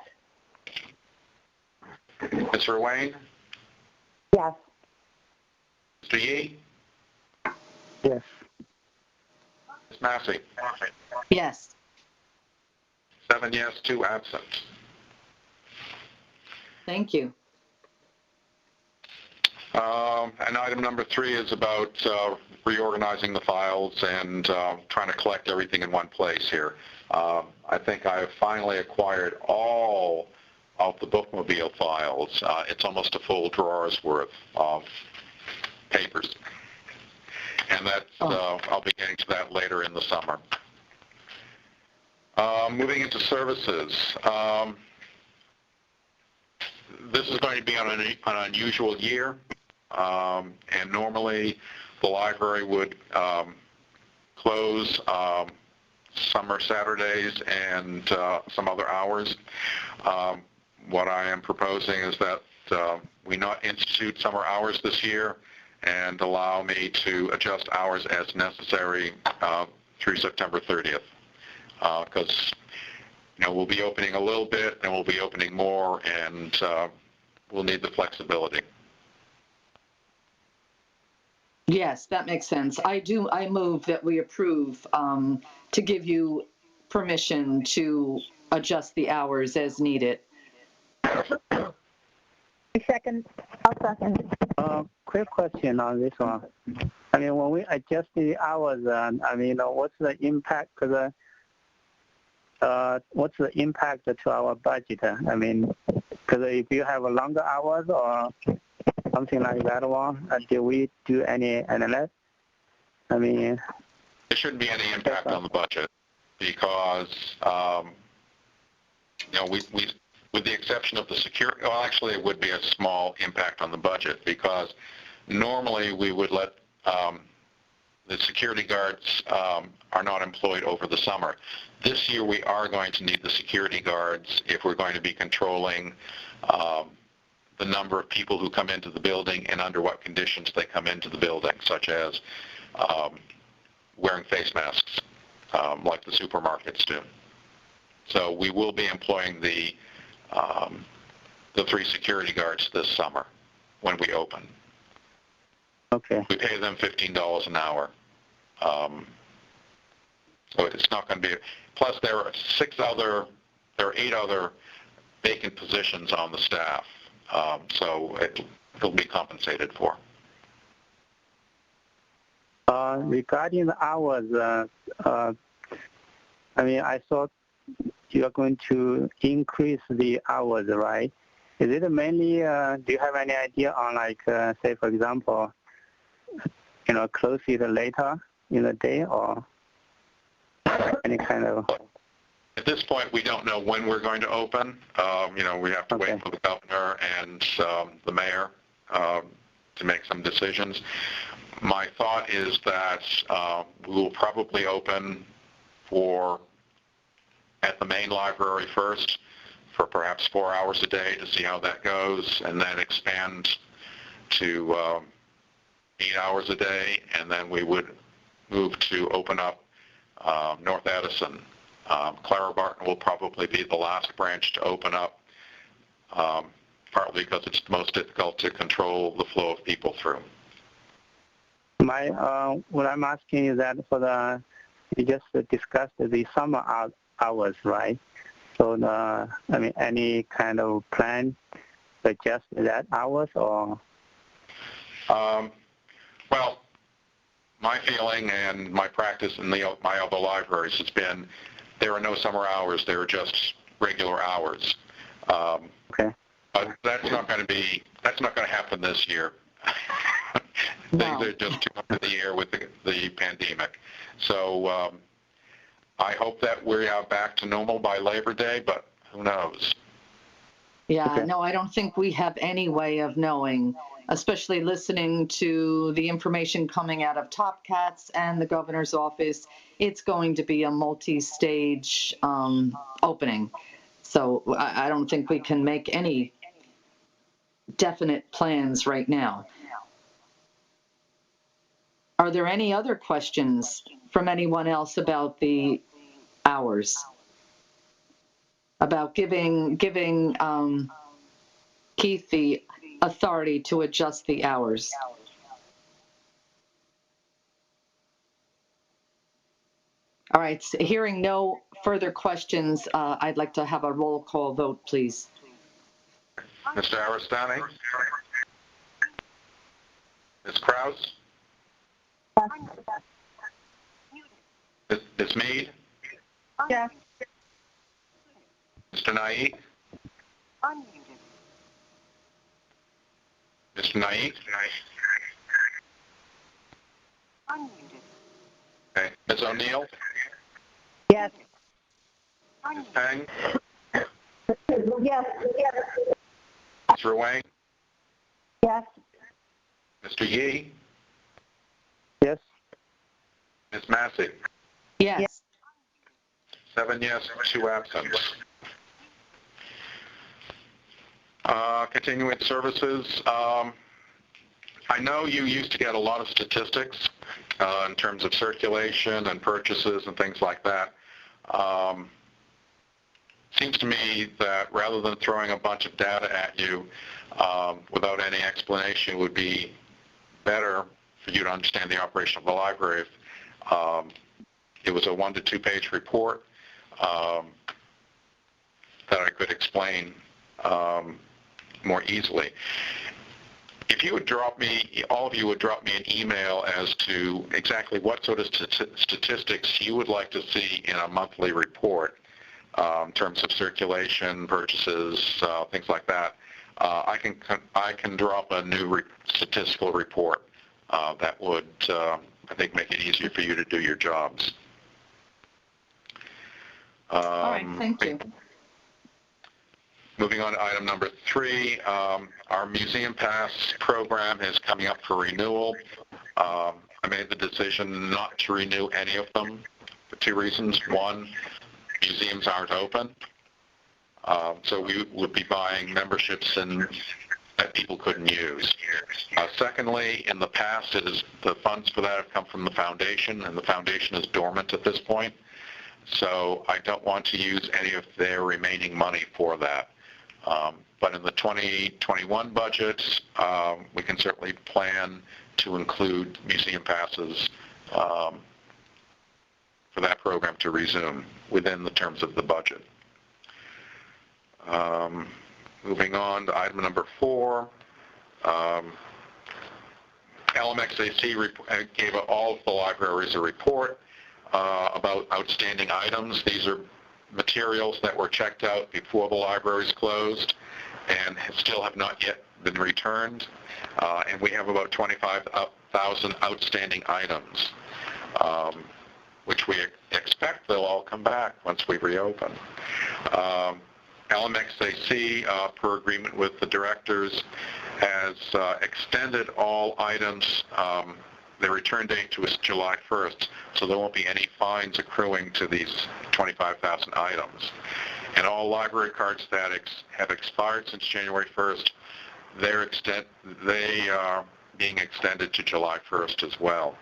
Mr. Wayne? Yes. Mr. Yee? Yes. Ms. Massey? Yes. 7 yes, 2 absent. Thank you. And item number 3 is about reorganizing the files and trying to collect everything in one place here. I think I have finally acquired all of the bookmobile files. It's almost a full drawer's worth of papers. And that's, I'll be getting to that later in the summer. Moving into services. This is going to be on an unusual year, and normally the library would close summer Saturdays and some other hours. What I am proposing is that we not institute summer hours this year and allow me to adjust hours as necessary through September 30th. Because we'll be opening a little bit, and we'll be opening more, and we'll need the flexibility. Yes, that makes sense. I move that we approve to give you permission to adjust the hours as needed. Second. I'll second. Quick question on this one. I mean, when we adjust the hours, what's the impact? Because what's the impact to our budget? Because if you have a longer hours or something like that one, do we do any less? There shouldn't be any impact on the budget because, we with the exception of the security, well, actually it would be a small impact on the budget because normally we would let the security guards are not employed over the summer. This year we are going to need the security guards if we're going to be controlling the number of people who come into the building and under what conditions they come into the building, such as wearing face masks like the supermarkets do. So we will be employing the 3 security guards this summer when we open. Okay. We pay them $15 an hour. So it's not going to be, plus there are 8 other vacant positions on the staff. So it'll be compensated for. Regarding the hours, I thought you are going to increase the hours, right? Is it mainly, do you have any idea on say for example, close it later in the day or any kind of? At this point, we don't know when we're going to open. We have to wait for the governor and the mayor to make some decisions. My thought is that we will probably open at the main library first for perhaps 4 hours a day to see how that goes, and then expand to 8 hours a day, and then we would move to open up North Edison. Clara Barton will probably be the last branch to open up, partly because it's the most difficult to control the flow of people through. What I'm asking is that you just discussed the summer hours, right? So, any kind of plan to adjust that hours or? Well, my feeling and my practice in my other libraries has been there are no summer hours, there are just regular hours. Okay. But that's not going to happen this year. No. Things are just too up in the air with the pandemic. So I hope that we are back to normal by Labor Day, but who knows? Yeah, Okay. no, I don't think we have any way of knowing, especially listening to the information coming out of Top Cats and the governor's office. It's going to be a multi-stage opening. So I don't think we can make any definite plans right now. Are there any other questions from anyone else about the hours? About giving Keith the authority to adjust the hours? All right, hearing no further questions, I'd like to have a roll call vote, please. Mr. Aristani? Ms. Krause? Ms. Mead? Yes. Mr. Naik? Mr. Naik? Okay. Ms. O'Neill? Yes. Ms. Peng? Yes. Mr. Wang? Yes. Mr. Yee? Yes. Ms. Massey? Yes. 7 yes, 2 absent. Continuing services. I know you used to get a lot of statistics in terms of circulation and purchases and things like that. Seems to me that rather than throwing a bunch of data at you without any explanation, it would be better for you to understand the operation of the library if it was a 1 to 2 page report that I could explain more easily. If you would drop me, all of you would drop me an email as to exactly what sort of statistics you would like to see in a monthly report in terms of circulation, purchases, things like that. I can drop a new statistical report that would, I think, make it easier for you to do your jobs. All right, thank you. Moving on to item number 3, our Museum Pass program is coming up for renewal. I made the decision not to renew any of them for 2 reasons. One, museums aren't open, so we would be buying memberships that people couldn't use. Secondly, in the past, the funds for that have come from the foundation, and the foundation is dormant at this point. So I don't want to use any of their remaining money for that. But in the 2021 budget, we can certainly plan to include museum passes for that program to resume within the terms of the budget. Moving on to item number 4. LMXAC gave all of the libraries a report about outstanding items. These are materials that were checked out before the libraries closed and still have not yet been returned. And we have about 25,000 outstanding items, which we expect they'll all come back once we reopen. LMXAC, per agreement with the directors, has extended all items the return date to is July 1st, so there won't be any fines accruing to these 25,000 items. And all library card statics have expired since January 1st. They are being extended to July 1st as well.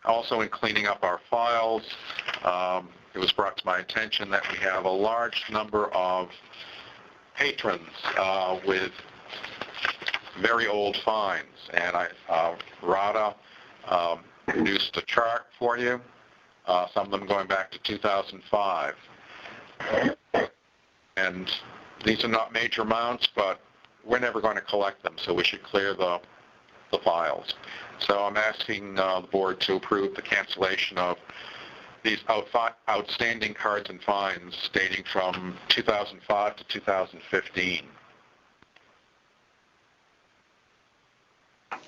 Also, in cleaning up our files, it was brought to my attention that we have a large number of patrons with very old fines, and Rada produced a chart for you, some of them going back to 2005. And these are not major amounts, but we're never going to collect them, so we should clear the files. So I'm asking the board to approve the cancellation of these outstanding cards and fines dating from 2005 to 2015.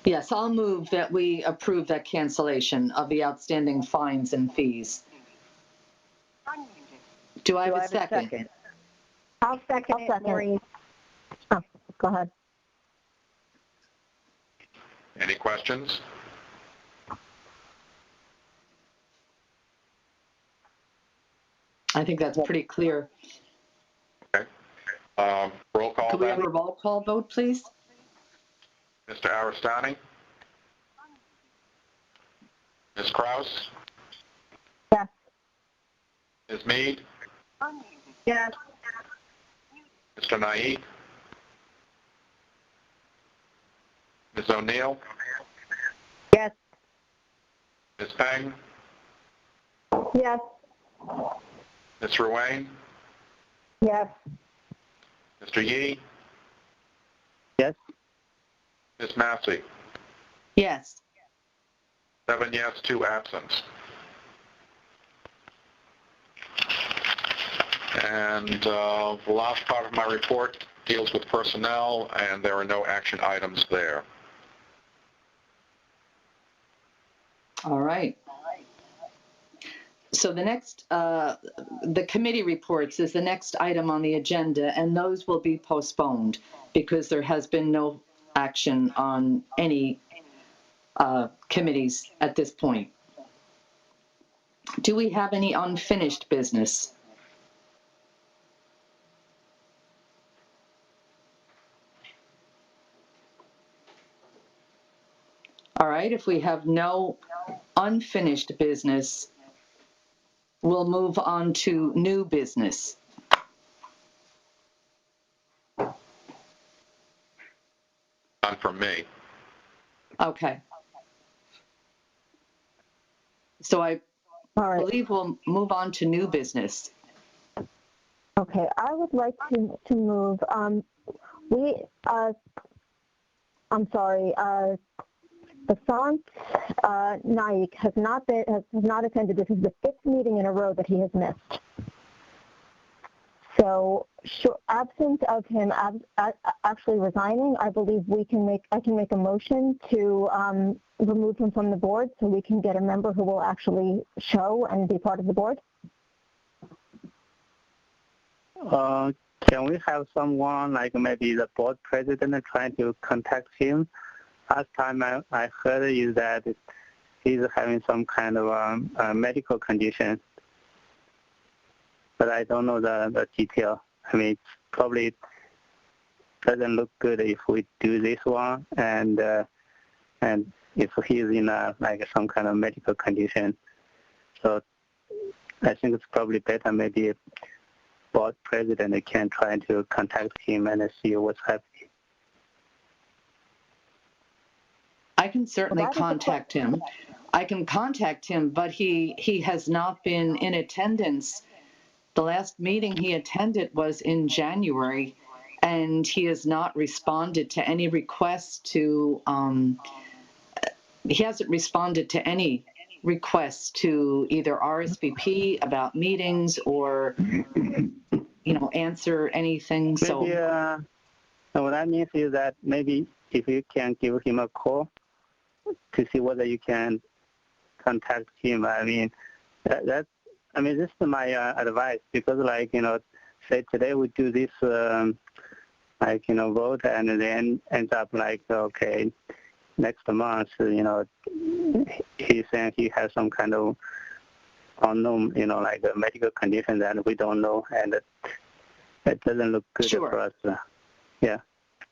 Yes, I'll move that we approve that cancellation of the outstanding fines and fees. Do I have a second? I'll second it, Maureen. Oh, go ahead. Any questions? I think that's pretty clear. Okay. Roll call. Could we have a roll call vote, please? Mr. Aristani? Ms. Kraus? Yes. Ms. Mead? Yes. Mr. Naid? Ms. O'Neill? Yes. Ms. Peng? Yes. Ms. Ruane? Yes. Mr. Yee? Yes. Ms. Massey? Yes. 7 yes, 2 absent. And the last part of my report deals with personnel, and there are no action items there. All right. So the next, the committee reports is the next item on the agenda, and those will be postponed because there has been no action on any committees at this point. Do we have any unfinished business? All right, if we have no unfinished business, we'll move on to new business. None from me. Okay. So I All right. believe we'll move on to new business. Okay, I would like to move. Basant Naik has not attended. This is the 5th meeting in a row that he has missed. So, absent of him actually resigning, I believe I can make a motion to remove him from the board so we can get a member who will actually show and be part of the board. Can we have someone, like maybe the board president, trying to contact him? Last time I heard is that he's having some kind of medical condition, but I don't know the detail. I mean, it probably doesn't look good if we do this one, and if he's in like some kind of medical condition. So I think it's probably better maybe board president can try to contact him and see what's happening. I can certainly contact him. I can contact him, but he has not been in attendance. The last meeting he attended was in January, and he has not responded to any requests to, he hasn't responded to any requests to either RSVP about meetings or, answer anything. Maybe, what I mean is that maybe if you can give him a call to see whether you can contact him. I mean, this is my advice, because say today we do this vote, and then ends up like, okay, next month, he's saying he has some kind of unknown, like a medical condition that we don't know, and it doesn't look good for us. Yeah.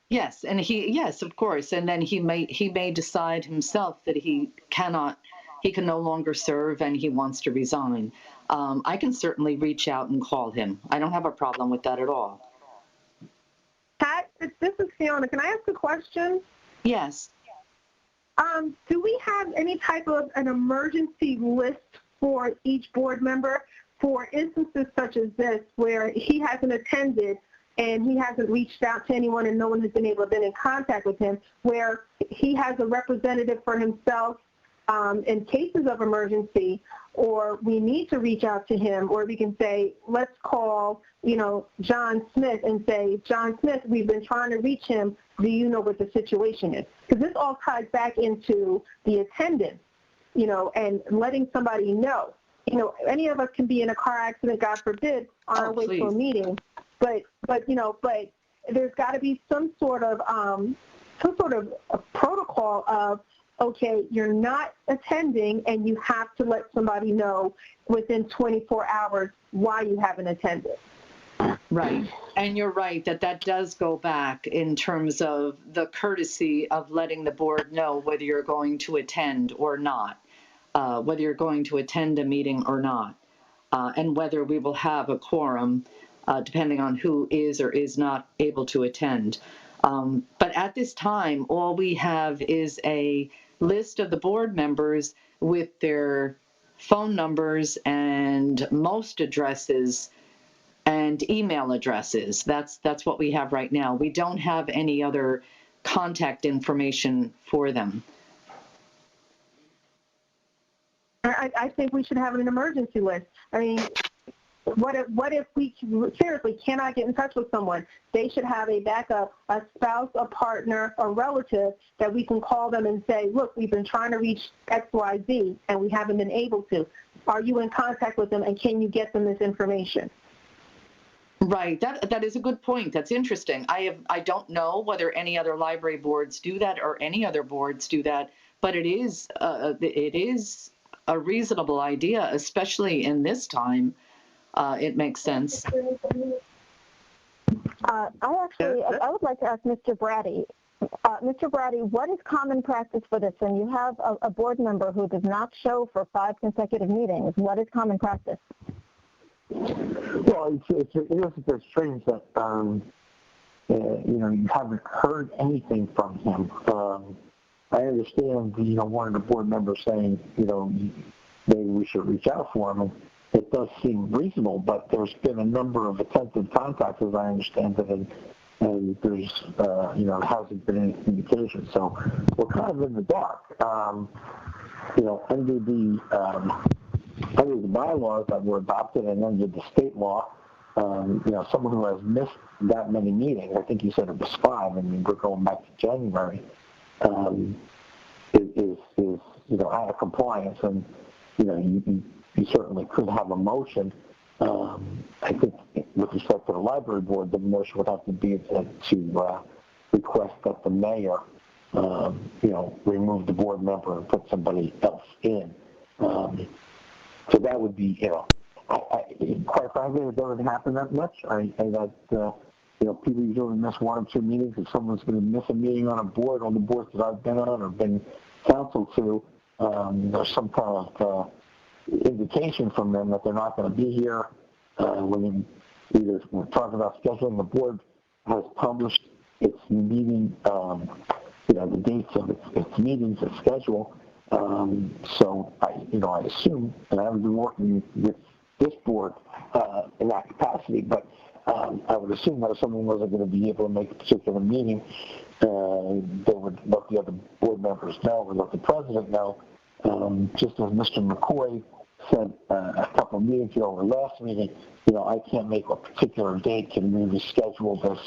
Yes, and yes, of course, and then he may decide himself that he can no longer serve, and he wants to resign. I can certainly reach out and call him. I don't have a problem with that at all. Pat, this is Fiona. Can I ask a question? Yes. Do we have any type of an emergency list for each board member for instances such as this where he hasn't attended and he hasn't reached out to anyone and no one has been able to get in contact with him, where he has a representative for himself in cases of emergency, or we need to reach out to him, or we can say, let's call, John Smith and say, John Smith, we've been trying to reach him. Do you know what the situation is? Because this all ties back into the attendance, and letting somebody know. Any of us can be in a car accident, God forbid, on our way to a meeting, but there's got to be some sort of a protocol of, okay, you're not attending, and you have to let somebody know within 24 hours why you haven't attended. Right. And you're right that does go back in terms of the courtesy of letting the board know whether you're going to attend or not, whether you're going to attend a meeting or not, and whether we will have a quorum, depending on who is or is not able to attend. But at this time, all we have is a list of the board members with their phone numbers and most addresses and email addresses. That's what we have right now. We don't have any other contact information for them. I think we should have an emergency list. I mean, what if we seriously cannot get in touch with someone? They should have a backup, a spouse, a partner, a relative that we can call them and say, look, we've been trying to reach XYZ and we haven't been able to. Are you in contact with them, and can you get them this information? Right. That is a good point. That's interesting. I don't know whether any other library boards do that or any other boards do that, but it is a reasonable idea, especially in this time. It makes sense. I would like to ask Mr. Brady. Mr. Brady, what is common practice for this? When you have a board member who does not show for 5 consecutive meetings, what is common practice? Well, it's strange that you haven't heard anything from him. I understand, one of the board members saying, maybe we should reach out for him. And it does seem reasonable, but there's been a number of attempted contacts, as I understand it, and there's, hasn't been any communication. So we're kind of in the dark. Under the bylaws that were adopted and under the state law, someone who has missed that many meetings, I think you said it was 5, we're going back to January, is out of compliance, and, you certainly could have a motion. I think with respect to the library board, the motion would have to be to request that the mayor, remove the board member and put somebody else in. So that would be, quite frankly, it doesn't happen that much. People usually miss 1 or 2 meetings. If someone's going to miss a meeting on the boards that I've been on or been counseled to, there's some kind of indication from them that they're not going to be here. When we're talking about scheduling, the board has published its meeting, the dates of its meetings, its schedule. So I assume, and I haven't been working with this board in that capacity, but I would assume that if someone wasn't going to be able to make a particular meeting, they would let the other board members know or let the president know. Just as Mr. McCoy said a couple of meetings ago, or last meeting, I can't make a particular date. Can we reschedule this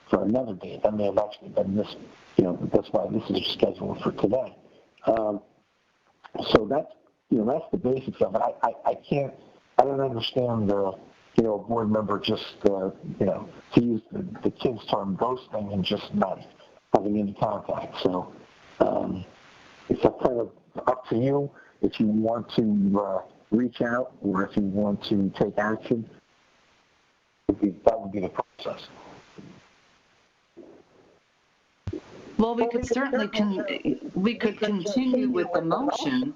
for another date? That may have actually been this, that's why this is scheduled for today. So that's the basics of it. I don't understand a board member just, to use the kids' term, ghosting and just not having any contact. So it's kind of up to you if you want to reach out or if you want to take action. That would be the process. Well, we could certainly continue with the motion.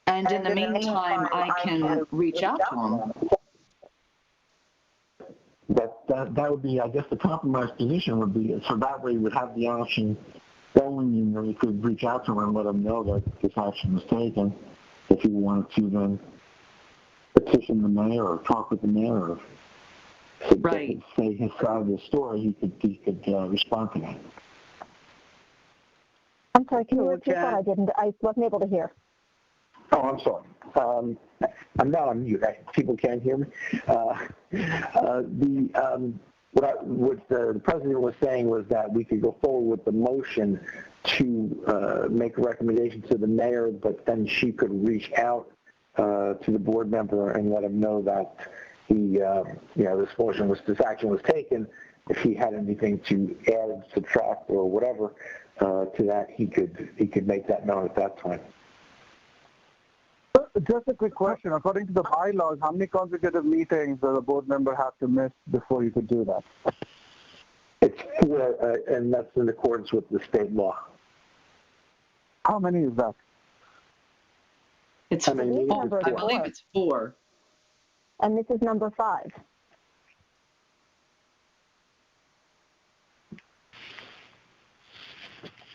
And in the meantime, I can reach out to him. That would be, I guess, the compromise position would be, so that way you would have the option going, you could reach out to him and let him know that this action was taken. If you wanted to then petition the mayor or talk with the mayor or right. say his side of the story, he could respond to that. I'm sorry, can you repeat that? I wasn't able to hear. Oh, I'm sorry. I'm not on mute. People can't hear me. What the president was saying was that we could go forward with the motion to make a recommendation to the mayor, but then she could reach out to the board member and let him know that this action was taken. If he had anything to add, subtract, or whatever to that, he could make that known at that time. Just a quick question. According to the bylaws, how many consecutive meetings does a board member have to miss before you could do that? It's 4, and that's in accordance with the state law. How many is that? It's I believe it's 4. And this is number 5.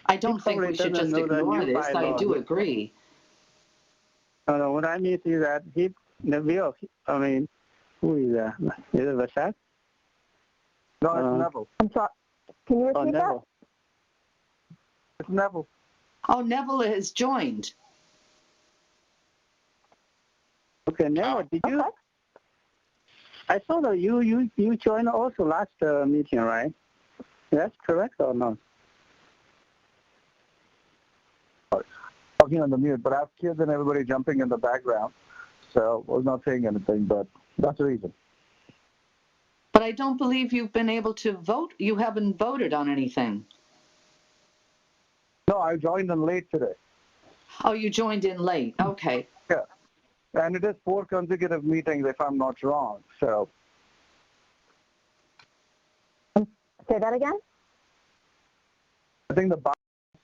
I don't think we should just ignore this. I do agree. No, what I mean is that who is that? Is it Vasat? No, it's Neville. I'm sorry. Can you repeat that? Neville. It's Neville. Oh, Neville has joined. Okay, Neville, did you? Okay. I saw that you joined also last meeting, right? That's correct or not? Talking on the mute, but I have kids and everybody jumping in the background, so I was not saying anything, but that's the reason. But I don't believe you've been able to vote. You haven't voted on anything. No, I joined in late today. Oh, you joined in late. Okay. Yeah, and it is 4 consecutive meetings, if I'm not wrong. So. Say that again? I think the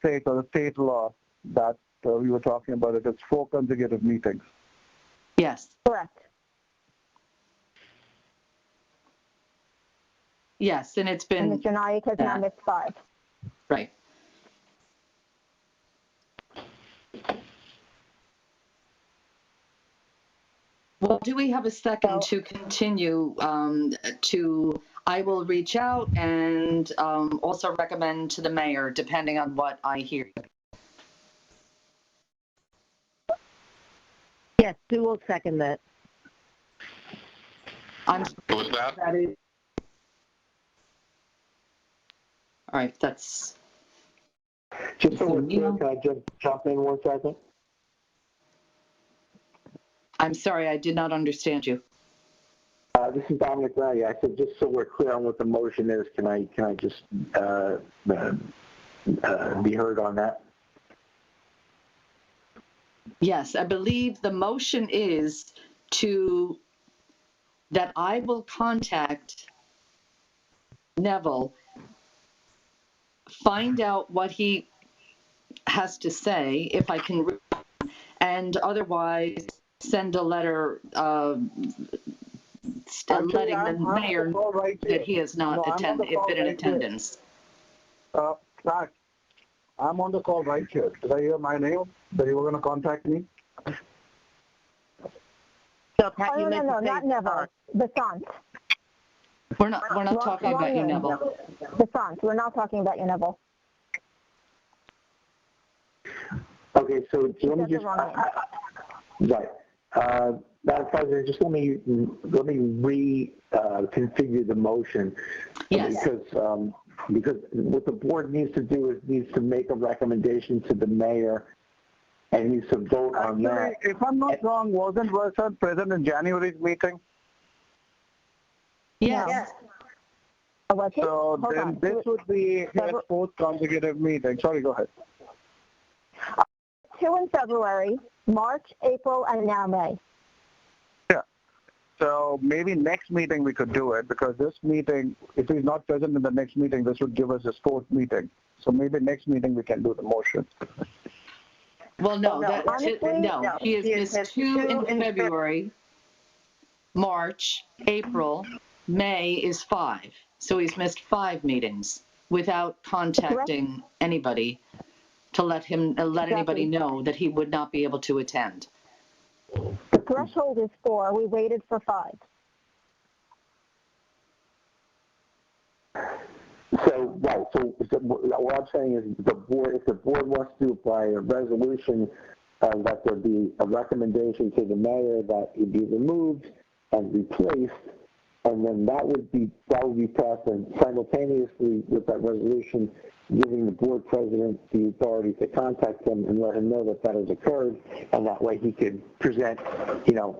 state or the state law that we were talking about, it's 4 consecutive meetings. Yes. Correct. Yes, and it's been... And Mr. Naik has now missed 5. Right. Well, do we have a second to continue I will reach out and also recommend to the mayor, depending on what I hear. Yes, Sue will second that. What was that? All right, that's... Just so we're clear, can I jump in 1 second? I'm sorry, I did not understand you. This is Dominic Ray. I said, just so we're clear on what the motion is, can I just be heard on that? Yes, I believe the motion is that I will contact Neville, find out what he has to say, if I can, and otherwise send a letter letting the mayor that he has not been in attendance. Clark, I'm on the call right here. Did I hear my name that you were going to contact me? So, Pat, no, not Neville. Vasant. We're not talking about you, Neville. Vasant, we're not talking about you, Neville. Okay, so let me just... Right. Madam President, just let me reconfigure the motion. Yes. Because what the board needs to do is needs to make a recommendation to the mayor and needs to vote on that. If I'm not wrong, wasn't Versa present in January's meeting? Yes. Was it? So Hold then on. this would be his fourth consecutive meeting. Sorry, go ahead. 2 in February, March, April, and now May. Yeah. So maybe next meeting we could do it, because this meeting, if he's not present in the next meeting, this would give us his fourth meeting. So maybe next meeting we can do the motion. Well, no, honestly, no. He has missed 2 in February, March, April, May is 5. So he's missed 5 meetings without contacting anybody to let anybody know that he would not be able to attend. The threshold is 4. We waited for 5. So, right, so what I'm saying is if the board wants to, by a resolution, that there be a recommendation to the mayor that it be removed and replaced, and then that would be passed, and simultaneously with that resolution, giving the board president the authority to contact him and let him know that that has occurred, and that way he could present,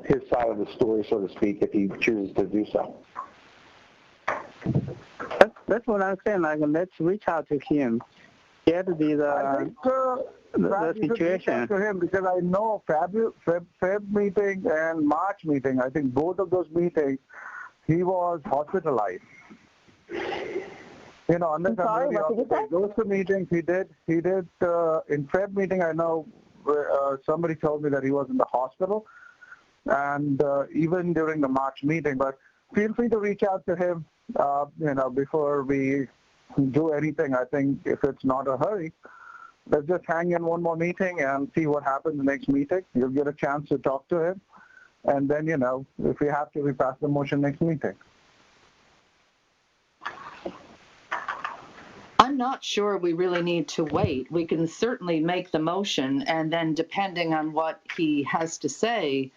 his side of the story, so to speak, if he chooses to do so. That's what I'm saying. Like, let's reach out to him, get the situation to him, because I know Feb meeting and March meeting. I think both of those meetings, he was hospitalized. Unless sorry, what did you say? Those 2 meetings he did. In Feb meeting, I know somebody told me that he was in the hospital, and even during the March meeting. But feel free to reach out to him. Before we do anything. I think if it's not a hurry, let's just hang in one more meeting and see what happens the next meeting. You'll get a chance to talk to him. And then, if we have to, we pass the motion next meeting. I'm not sure we really need to wait. We can certainly make the motion, and then depending on what he has to say,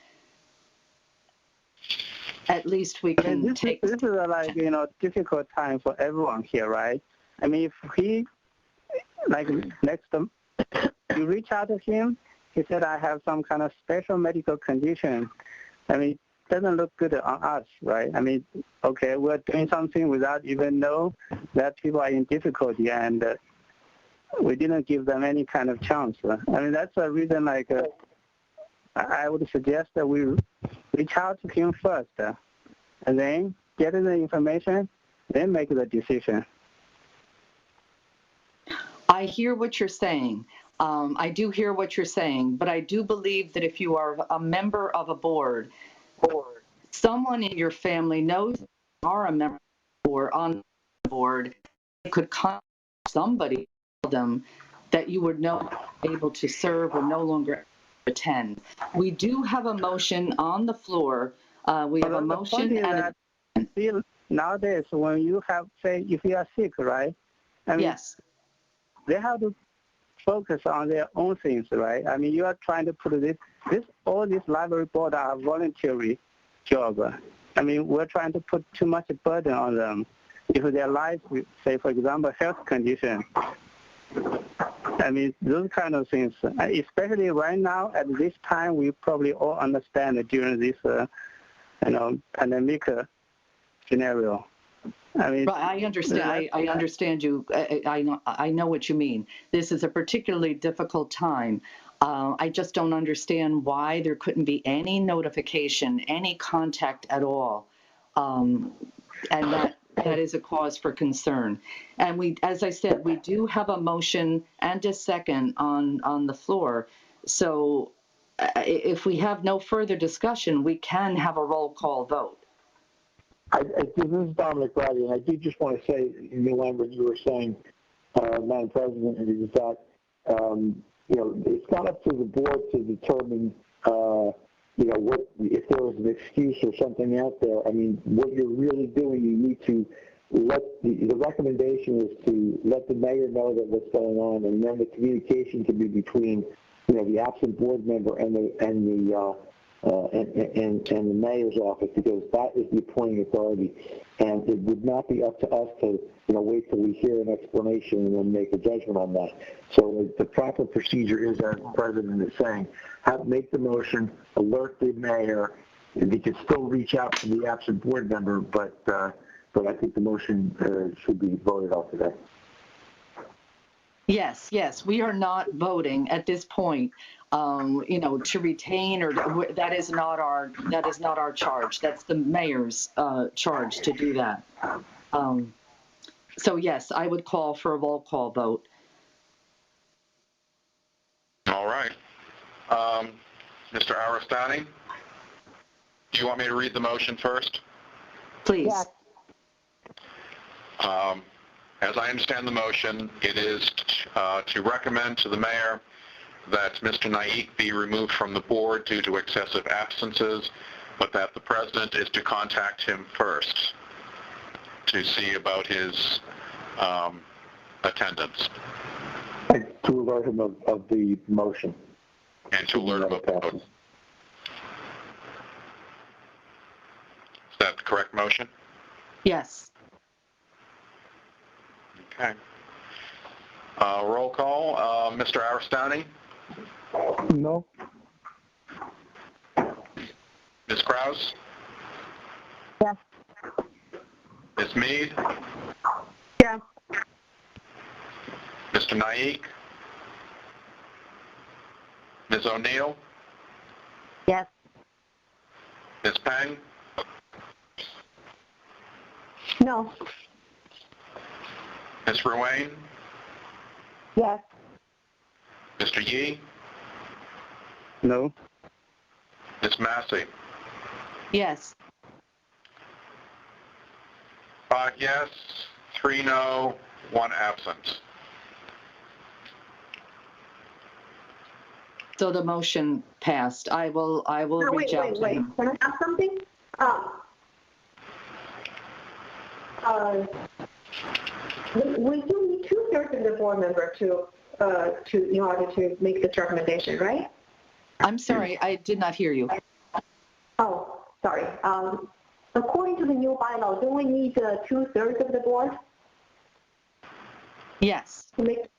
at least we can take... This is a, difficult time for everyone here, right? I mean, if he, next time, you reach out to him, he said, I have some kind of special medical condition. I mean, it doesn't look good on us, right? I mean, okay, we're doing something without even know that people are in difficulty, and we didn't give them any kind of chance. I mean, that's a reason, I would suggest that we reach out to him first, and then get the information, then make the decision. I hear what you're saying. I do hear what you're saying, but I do believe that if you are a member of a board, someone in your family knows you are a member or on the board, could contact somebody, tell them that you were not able to serve or no longer attend. We do have a motion on the floor. We have a motion and nowadays, when you have, say, if you are sick, right? I mean, yes. They have to focus on their own things, right? I mean, you are trying to put all these library boards are voluntary job. I mean, we're trying to put too much burden on them. If their life, say, for example, health condition, I mean, those kind of things, especially right now at this time, we probably all understand that during this, pandemic scenario. I mean, right, I understand. I understand you. I know what you mean. This is a particularly difficult time. I just don't understand why there couldn't be any notification, any contact at all, and that is a cause for concern. And we, as I said, we do have a motion and a second on the floor. So if we have no further discussion, we can have a roll call vote. This is Dominic Riley, and I do just want to say, in the language you were saying, Madam President, is that, it's not up to the board to determine, what, if there was an excuse or something out there. I mean, what you're really doing, you need to let the recommendation is to let the mayor know that what's going on, and then the communication can be between, the absent board member and the mayor's office, because that is the appointing authority. and it would not be up to us to, wait till we hear an explanation and then make a judgment on that. So the proper procedure is, as the President is saying, make the motion, alert the mayor, and he could still reach out to the absent board member, but I think the motion should be voted on today. Yes, we are not voting at this point, to retain, or that is not our charge. That's the mayor's charge to do that. So yes, I would call for a roll call vote. All right. Mr. Aristani, do you want me to read the motion first? Please. Yes. As I understand the motion, it is to recommend to the mayor that Mr. Naik be removed from the board due to excessive absences, but that the president is to contact him first to see about his attendance. And to alert him of the motion. And to alert him of the motion. Is that the correct motion? Yes. Okay. Roll call. Mr. Aristani? No. Ms. Krause? Yes. Ms. Mead? Yes. Mr. Naik? Ms. O'Neill? Yes. Ms. Peng? No. Ms. Ruane? Yes. Mr. Yee? No. Ms. Massey? Yes. 5 yes, 3 no, 1 absent. So the motion passed. I will reach out to him. Can I ask something? We do need 2/3 of the board member to in order to make this recommendation, right? I'm sorry, I did not hear you. Oh, sorry. According to the new bylaw, do we need 2/3 of the board Yes. to make?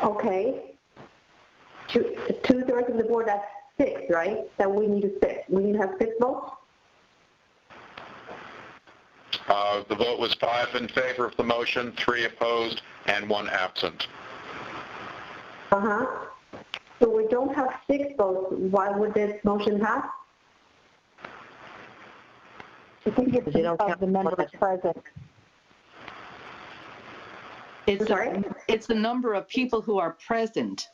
Okay. 2/3 of the board, that's 6, right? That we need 6. We need to have 6 votes? The vote was 5 in favor of the motion, 3 opposed, and 1 absent. Uh-huh. So we don't have 6 votes. Why would this motion pass? I think it's of the members present. It's the number of people who are present.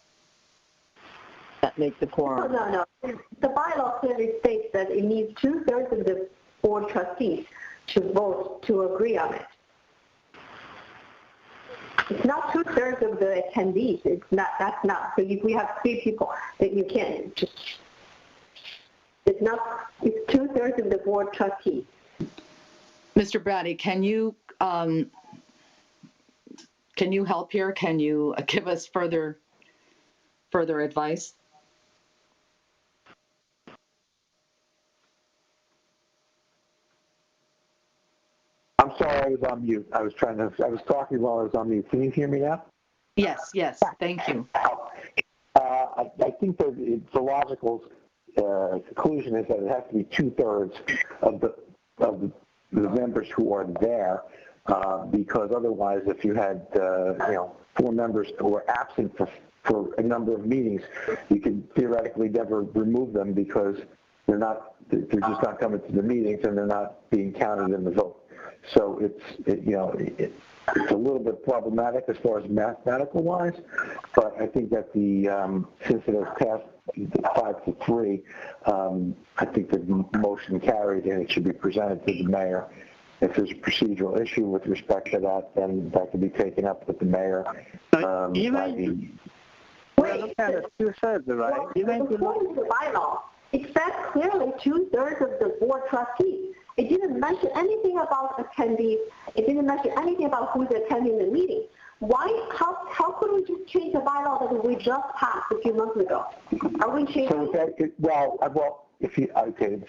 That makes the quorum. No. The bylaw clearly states that it needs 2/3 of the board trustees to vote to agree on it. It's not 2/3 of the attendees. That's not. So if we have 3 people, that you can't just. It's 2/3 of the board trustees. Mr. Brady, can you help here? Can you give us further advice? I'm sorry, I was on mute. I was talking while I was on mute. Can you hear me now? Yes, thank you. I think that the logical conclusion is that it has to be 2/3 of the members who are there, because otherwise, if you had 4 members who are absent for a number of meetings, you could theoretically never remove them because they're just not coming to the meetings and they're not being counted in the vote. So it's a little bit problematic as far as mathematical wise, but I think that since it has passed 5-3, I think the motion carried and it should be presented to the mayor. If there's a procedural issue with respect to that, then that can be taken up with the mayor. Look at it, 2/3, right? According to the bylaw, it says clearly 2/3 of the board trustees. It didn't mention anything about attendees. It didn't mention anything about who's attending the meeting. How could we just change the bylaw that we just passed a few months ago? Are we changing?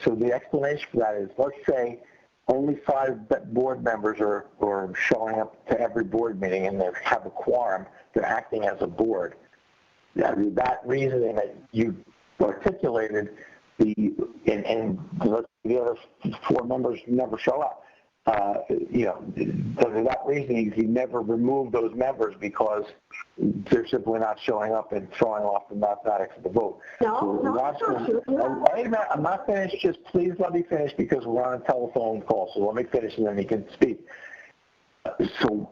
So the explanation for that is, let's say only 5 board members are showing up to every board meeting and they have a quorum, they're acting as a board. That reasoning that you articulated, and the other 4 members never show up. That reasoning is you never remove those members because they're simply not showing up and throwing off the mathematics of the vote. Wait a minute, I'm not finished. Just please let me finish because we're on a telephone call. So let me finish and then you can speak. So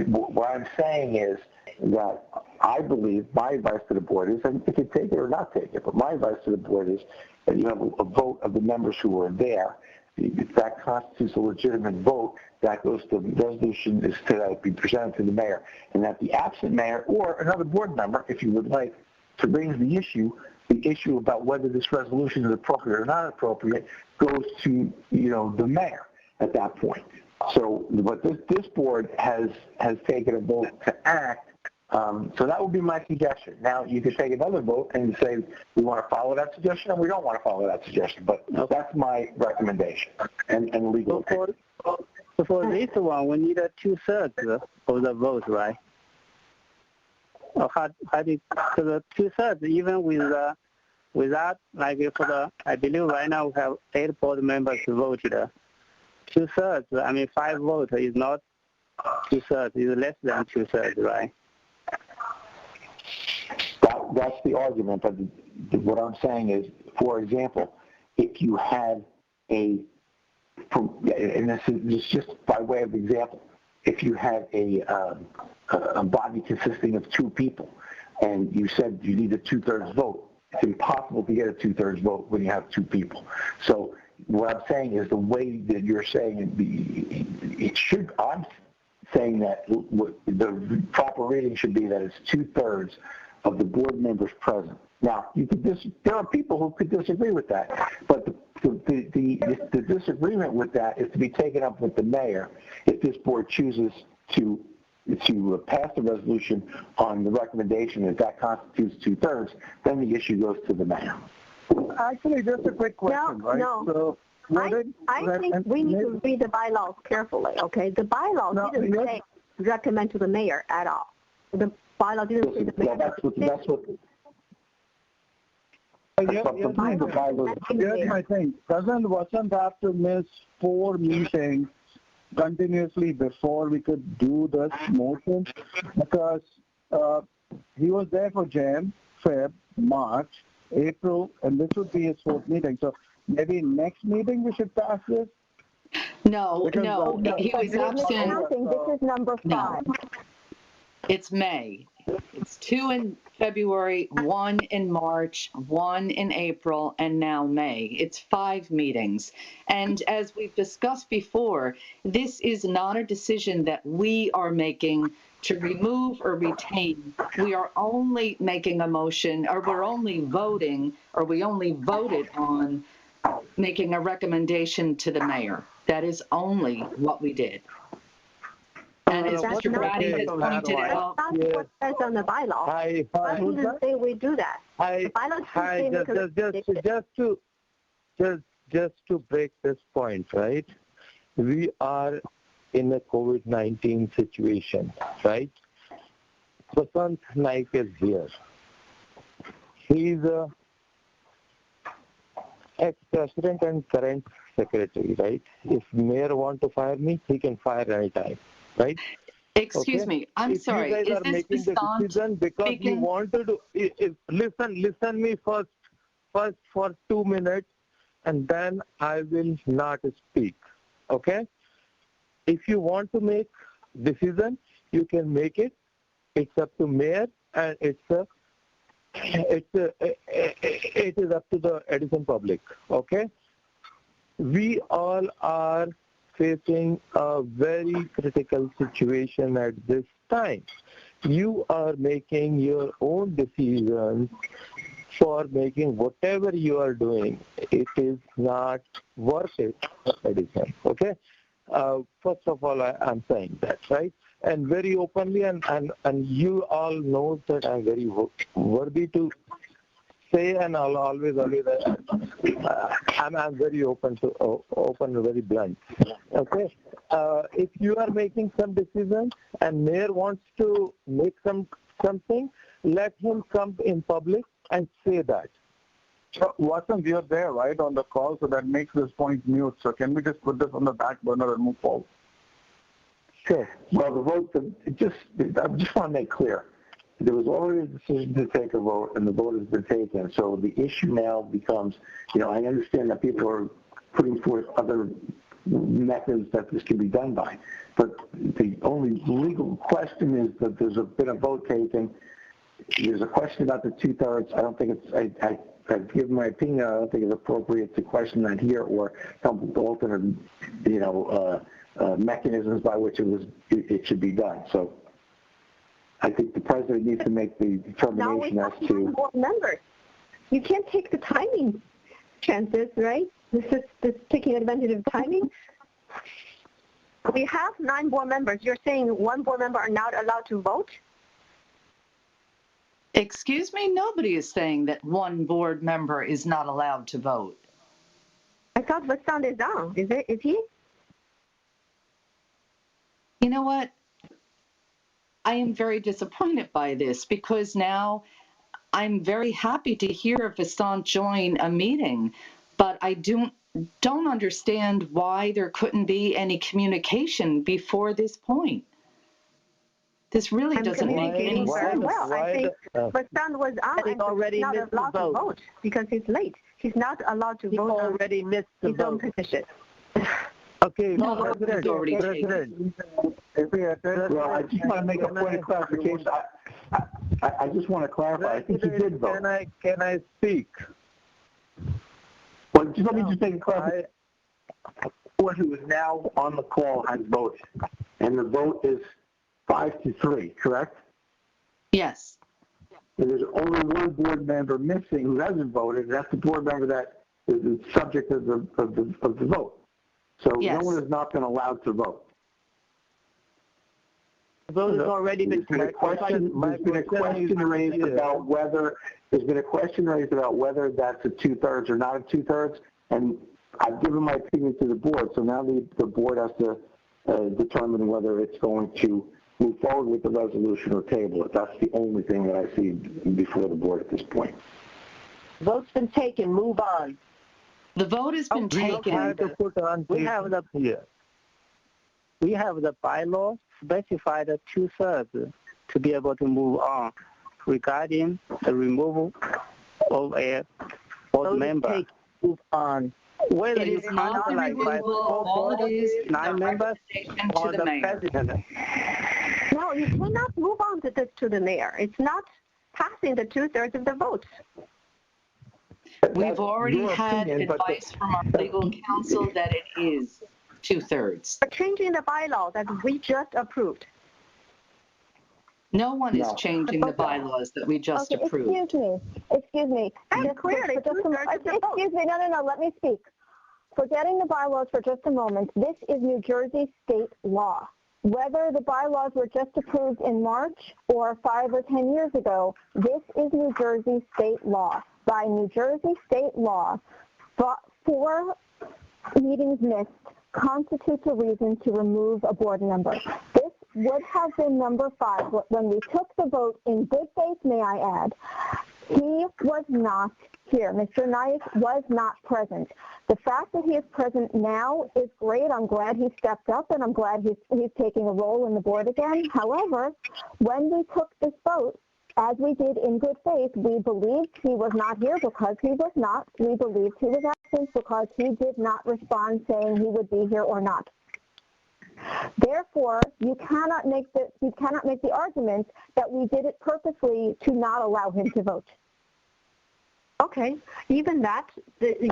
what I'm saying is that I believe my advice to the board is, and you can take it or not take it, but my advice to the board is that you have a vote of the members who are there. If that constitutes a legitimate vote, that goes to the resolution is to be presented to the mayor, and that the absent mayor or another board member, if you would like, to raise the issue about whether this resolution is appropriate or not appropriate, goes to the mayor at that point. So, but this board has taken a vote to act. So that would be my suggestion. Now, you could take another vote and say we want to follow that suggestion or we don't want to follow that suggestion, but that's my recommendation and legal. So for this one, we need a 2/3 of the vote, right? How did the 2/3 even with that, like I believe right now we have 8 board members voted. 2/3, 5 votes is not 2/3, is less than 2/3, right? That's the argument, but what I'm saying is, for example, if you had and this is just by way of example, if you had a body consisting of 2 people, and you said you need a 2/3 vote, it's impossible to get a 2/3 vote when you have 2 people. So what I'm saying is the way that you're saying it should. I'm saying that the proper reading should be that it's 2/3 of the board members present. Now, there are people who could disagree with that, but the disagreement with that is to be taken up with the mayor if this board chooses to pass the resolution on the recommendation that constitutes 2/3, then the issue goes to the mayor. Actually, just a quick question, right? No. So, I think we need to read the bylaws carefully, okay? The bylaws didn't say recommend to the mayor at all. The bylaw didn't say the mayor. That's what here's my thing. Wasn't have to miss 4 meetings continuously before we could do this motion? Because he was there for Jan, Feb, March, April, and this would be his 4th meeting. So maybe next meeting we should pass this? No, he was absent. This is number 5. It's May. It's 2 in February, 1 in March, 1 in April, and now May. It's 5 meetings. And as we've discussed before, this is not a decision that we are making to remove or retain. We are only making a motion, or we're only voting, or we only voted on making a recommendation to the mayor. That is only what we did. And as Mr. Brady has pointed out, That's what says on the bylaw. Hi. Why didn't say we do that? The bylaw just to break this point, right? We are in a COVID-19 situation, right? Prasant Naik is here. He's a ex-president and current secretary, right? If mayor want to fire me, he can fire anytime, right? Excuse me, I'm sorry. You guys Is are this making the decision because speaking? you wanted to listen me first for 2 minutes, and then I will not speak. Okay? If you want to make decision, you can make it. It's up to mayor, and it is up to the Edison public. Okay? We all are facing a very critical situation at this time. You are making your own decisions for making whatever you are doing. It is not worth it, Edison. Okay? First of all, I'm saying that, right? And very openly, and you all know that I'm very worthy to say, and I'll always, I'm very open and very blunt. Okay, if you are making some decisions and mayor wants to make something, let him come in public and say that. So, Watson, you're there, right, on the call, so that makes this point mute. So can we just put this on the back burner and move forward? Sure. Well, the vote, I just want to make clear, there was already a decision to take a vote, and the vote has been taken. So the issue now becomes, I understand that people are putting forth other methods that this can be done by, but the only legal question is that there's been a vote taken. There's a question about the 2/3. I don't think it's, I've given my opinion. I don't think it's appropriate to question that here or some alternate, mechanisms by which it should be done. So I think the president needs to make the determination as to. Board members. You can't take the timing chances, right? This is taking advantage of timing. We have 9 board members. You're saying 1 board member are not allowed to vote? Excuse me, nobody is saying that 1 board member is not allowed to vote. I thought Vasant is down. Is he? You know what? I am very disappointed by this because now I'm very happy to hear Vasant join a meeting, but I don't understand why there couldn't be any communication before this point. This really doesn't make any sense. Well, I think Vasant was on and already not missed allowed the vote. to vote because he's late. He's not allowed to vote on already missed the his own vote. position. Okay, No, President, already taken. Well, I just want to make a point of clarification. I just want to clarify. I think he did vote. Can I speak? Well, just let me just make a clarification. Everyone who is now on the call has voted, and the vote is 5-3, correct? Yes. And there's only 1 board member missing who hasn't voted, and that's the board member that is the subject of the vote. So Yes. No one has not been allowed to vote. The vote has already been There's been a question raised about whether that's a 2/3 or not a 2/3, and I've given my opinion to the board. So now the board has to determine whether it's going to move forward with the resolution or table it. That's the only thing that I see before the board at this point. Vote's been taken. Move on. The vote has been taken. We have the bylaw specified 2/3 to be able to move on regarding the removal of a board member. Move on. Whether It you is not the count by removal. All it is 9 members to or the the mayor. president. No, you cannot move on to the mayor. It's not passing the 2/3 of the votes. We've already had advice from our legal counsel that it is 2/3. We're changing the bylaw that we just approved. No one is changing the bylaws that we just approved. Excuse me. And clearly, 2/3 of the vote. Excuse me, no, let me speak. Forgetting the bylaws for just a moment, this is New Jersey state law. Whether the bylaws were just approved in March or 5 or 10 years ago, this is New Jersey state law. By New Jersey state law, 4 meetings missed constitutes a reason to remove a board member. This would have been number 5 when we took the vote in good faith, may I add. He was not here. Mr. Naik was not present. The fact that he is present now is great. I'm glad he stepped up, and I'm glad he's taking a role in the board again. However, when we took this vote, as we did in good faith, we believed he was not here because he was not. We believed he was absent because he did not respond saying he would be here or not. Therefore, you cannot make the argument that we did it purposely to not allow him to vote. Okay, even that,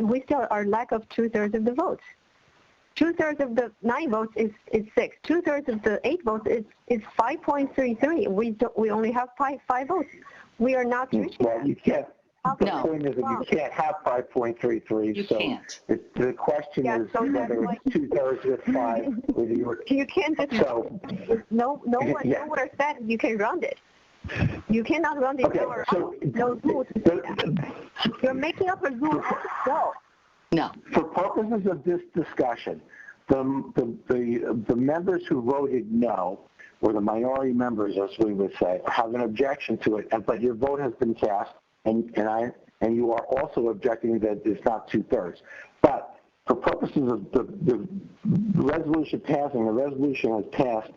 we still are lack of 2/3 of the votes. 2/3 of the 9 votes is 6. 2/3 of the 8 votes is 5.33. We only have five votes. We are not reaching that. Well, you can't. The point is that you can't have 5.33. You can't. The question is whether it's 2/3 with 5. You can't just, nowhere said you can round it. You cannot run the hour no rules. You're making up a rule as you go. No. For purposes of this discussion, the members who voted no, or the minority members, as we would say, have an objection to it, but your vote has been cast, and you are also objecting that it's not 2/3. But for purposes of the resolution passing, the resolution has passed.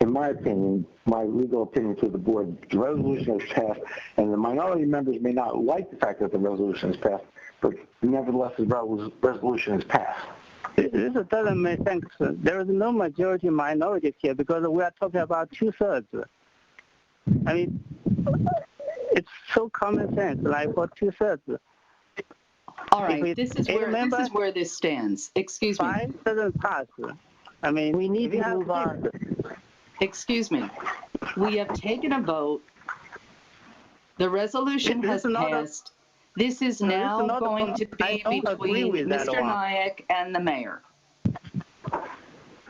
In my opinion, my legal opinion to the board, the resolution has passed, and the minority members may not like the fact that the resolution has passed, but nevertheless, the resolution is passed. This doesn't make sense. There is no majority minority here because we are talking about 2/3. I mean, it's so common sense, like for 2/3. All right, this is where this stands. Excuse me. 5 doesn't pass. I mean, we need to move on. Excuse me. We have taken a vote. The resolution has passed. This is now going to be between Mr. Nyack and the mayor.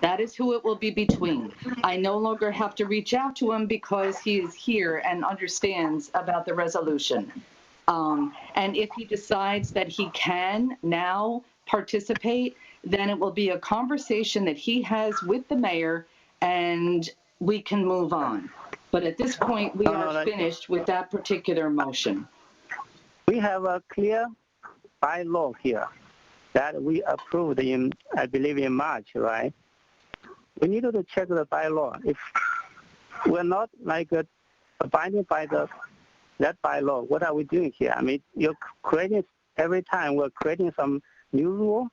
That is who it will be between. I no longer have to reach out to him because he is here and understands about the resolution. And if he decides that he can now participate, then it will be a conversation that he has with the mayor, and we can move on. But at this point, we are finished with that particular motion. We have a clear bylaw here that we approved in, I believe, in March, right? We need to check the bylaw. If we're not like abiding by that bylaw, what are we doing here? I mean, you're creating, every time we're creating some new rule.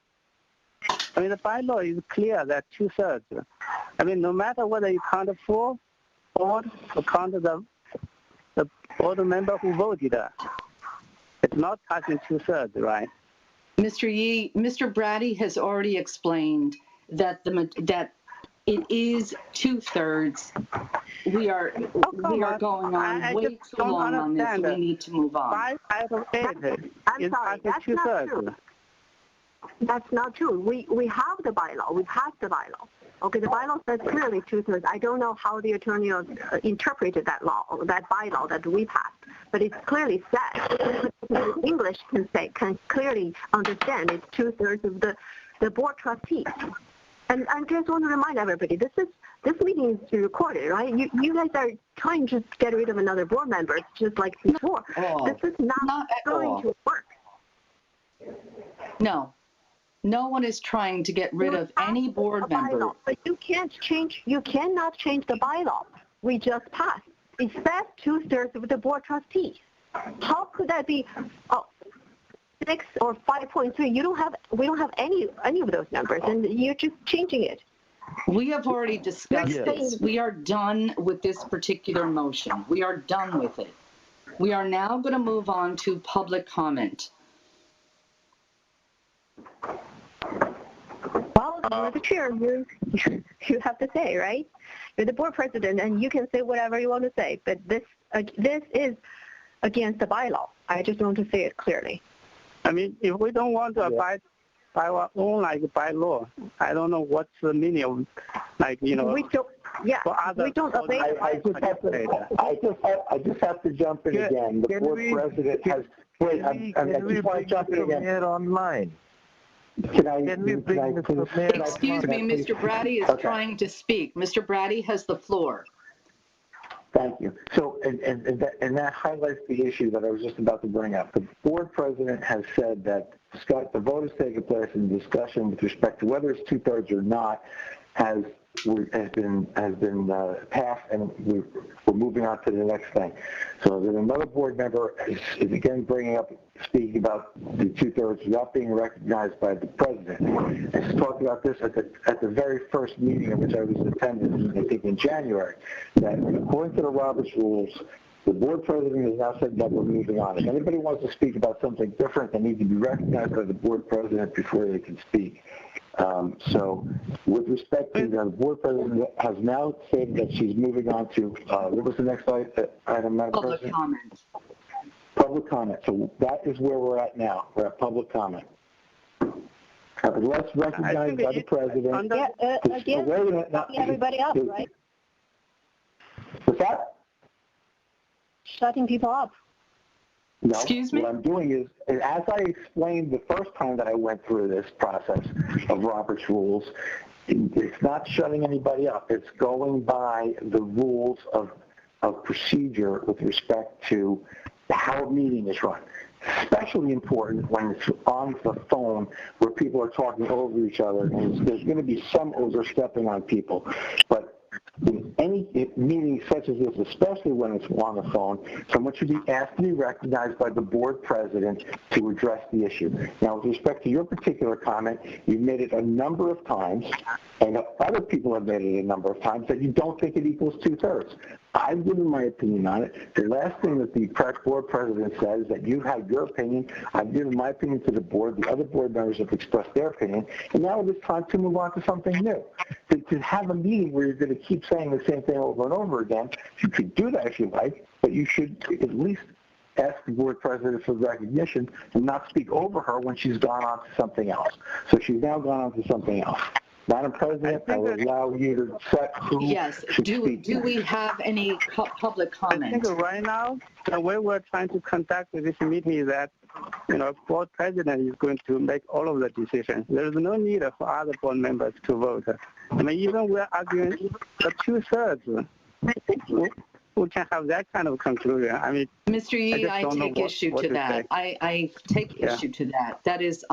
I mean, the bylaw is clear that 2/3. I mean, no matter whether you count the full board or count the board member who voted, it's not passing 2/3, right? Mr. Yee, Mr. Brady has already explained that that it is 2/3. We are going on way too long on this. We need to move on. 5 out of 8 is passing 2/3. That's not true. We have the bylaw. We passed the bylaw. Okay, the bylaw says clearly 2/3. I don't know how the attorney interpreted that law, that bylaw that we passed, but it clearly says, English can clearly understand it's 2/3 of the board trustees. And I just want to remind everybody, this meeting is recorded, right? You guys are trying to get rid of another board member, just like before. This is not going to work. No. No one is trying to get rid of any board member. But you cannot change the bylaw we just passed. It says 2/3 of the board trustees. How could that be 6 or 5.3? We don't have any of those numbers, and you're just changing it. We have already discussed this. We are done with this particular motion. We are done with it. We are now going to move on to public comment. Well, you're the chair. You have to say, right? You're the board president, and you can say whatever you want to say. But this is against the bylaw. I just want to say it clearly. I mean, if we don't want to abide by our own bylaw, I don't know what's the meaning of We don't. Yeah, we don't obey the bylaw. I just have to jump in again. The board president has. Wait, I just want to jump in again. Online. Can we bring Excuse me, Mr. Brady is trying to speak. Mr. Brady has the floor. Thank you. So, and that highlights the issue that I was just about to bring up. The board president has said that the vote has taken place and the discussion with respect to whether it's 2/3 or not has been passed, and we're moving on to the next thing. So then another board member is again speaking about the 2/3 without being recognized by the president. And she's talked about this at the very first meeting in which I was attending, I think in January, that according to the Roberts rules, the board president has now said that we're moving on. If anybody wants to speak about something different, they need to be recognized by the board president before they can speak. So with respect to the board president has now said that she's moving on to, what was the next item, Madam President? Public comment. Public comment. So that is where we're at now. We're at public comment. Let's recognize by the president. Again, everybody else, right? What's that? shutting people up. No, Excuse me? what I'm doing is, as I explained the first time that I went through this process of Robert's rules, it's not shutting anybody up. It's going by the rules of procedure with respect to how a meeting is run. Especially important when it's on the phone where people are talking over each other, and there's going to be some overstepping on people. But in any meeting such as this, especially when it's on the phone, someone should be asked to be recognized by the board president to address the issue. Now, with respect to your particular comment, you've made it a number of times, and other people have made it a number of times, that you don't think it equals 2/3. I've given my opinion on it. The last thing that the board president says is that you have your opinion. I've given my opinion to the board. The other board members have expressed their opinion. And now it is time to move on to something new. To have a meeting where you're going to keep saying the same thing over and over again, you could do that if you like, but you should at least ask the board president for recognition and not speak over her when she's gone on to something else. So she's now gone on to something else. Madam President, I will allow you to set who should speak. Do we have any public comment? I think right now, the way we're trying to conduct this meeting is that, board president is going to make all of the decisions. There is no need for other board members to vote. I mean, even we're arguing for 2/3. We can have that kind of conclusion. I mean, Mr. Yi, I take issue to that. I take issue to that. That is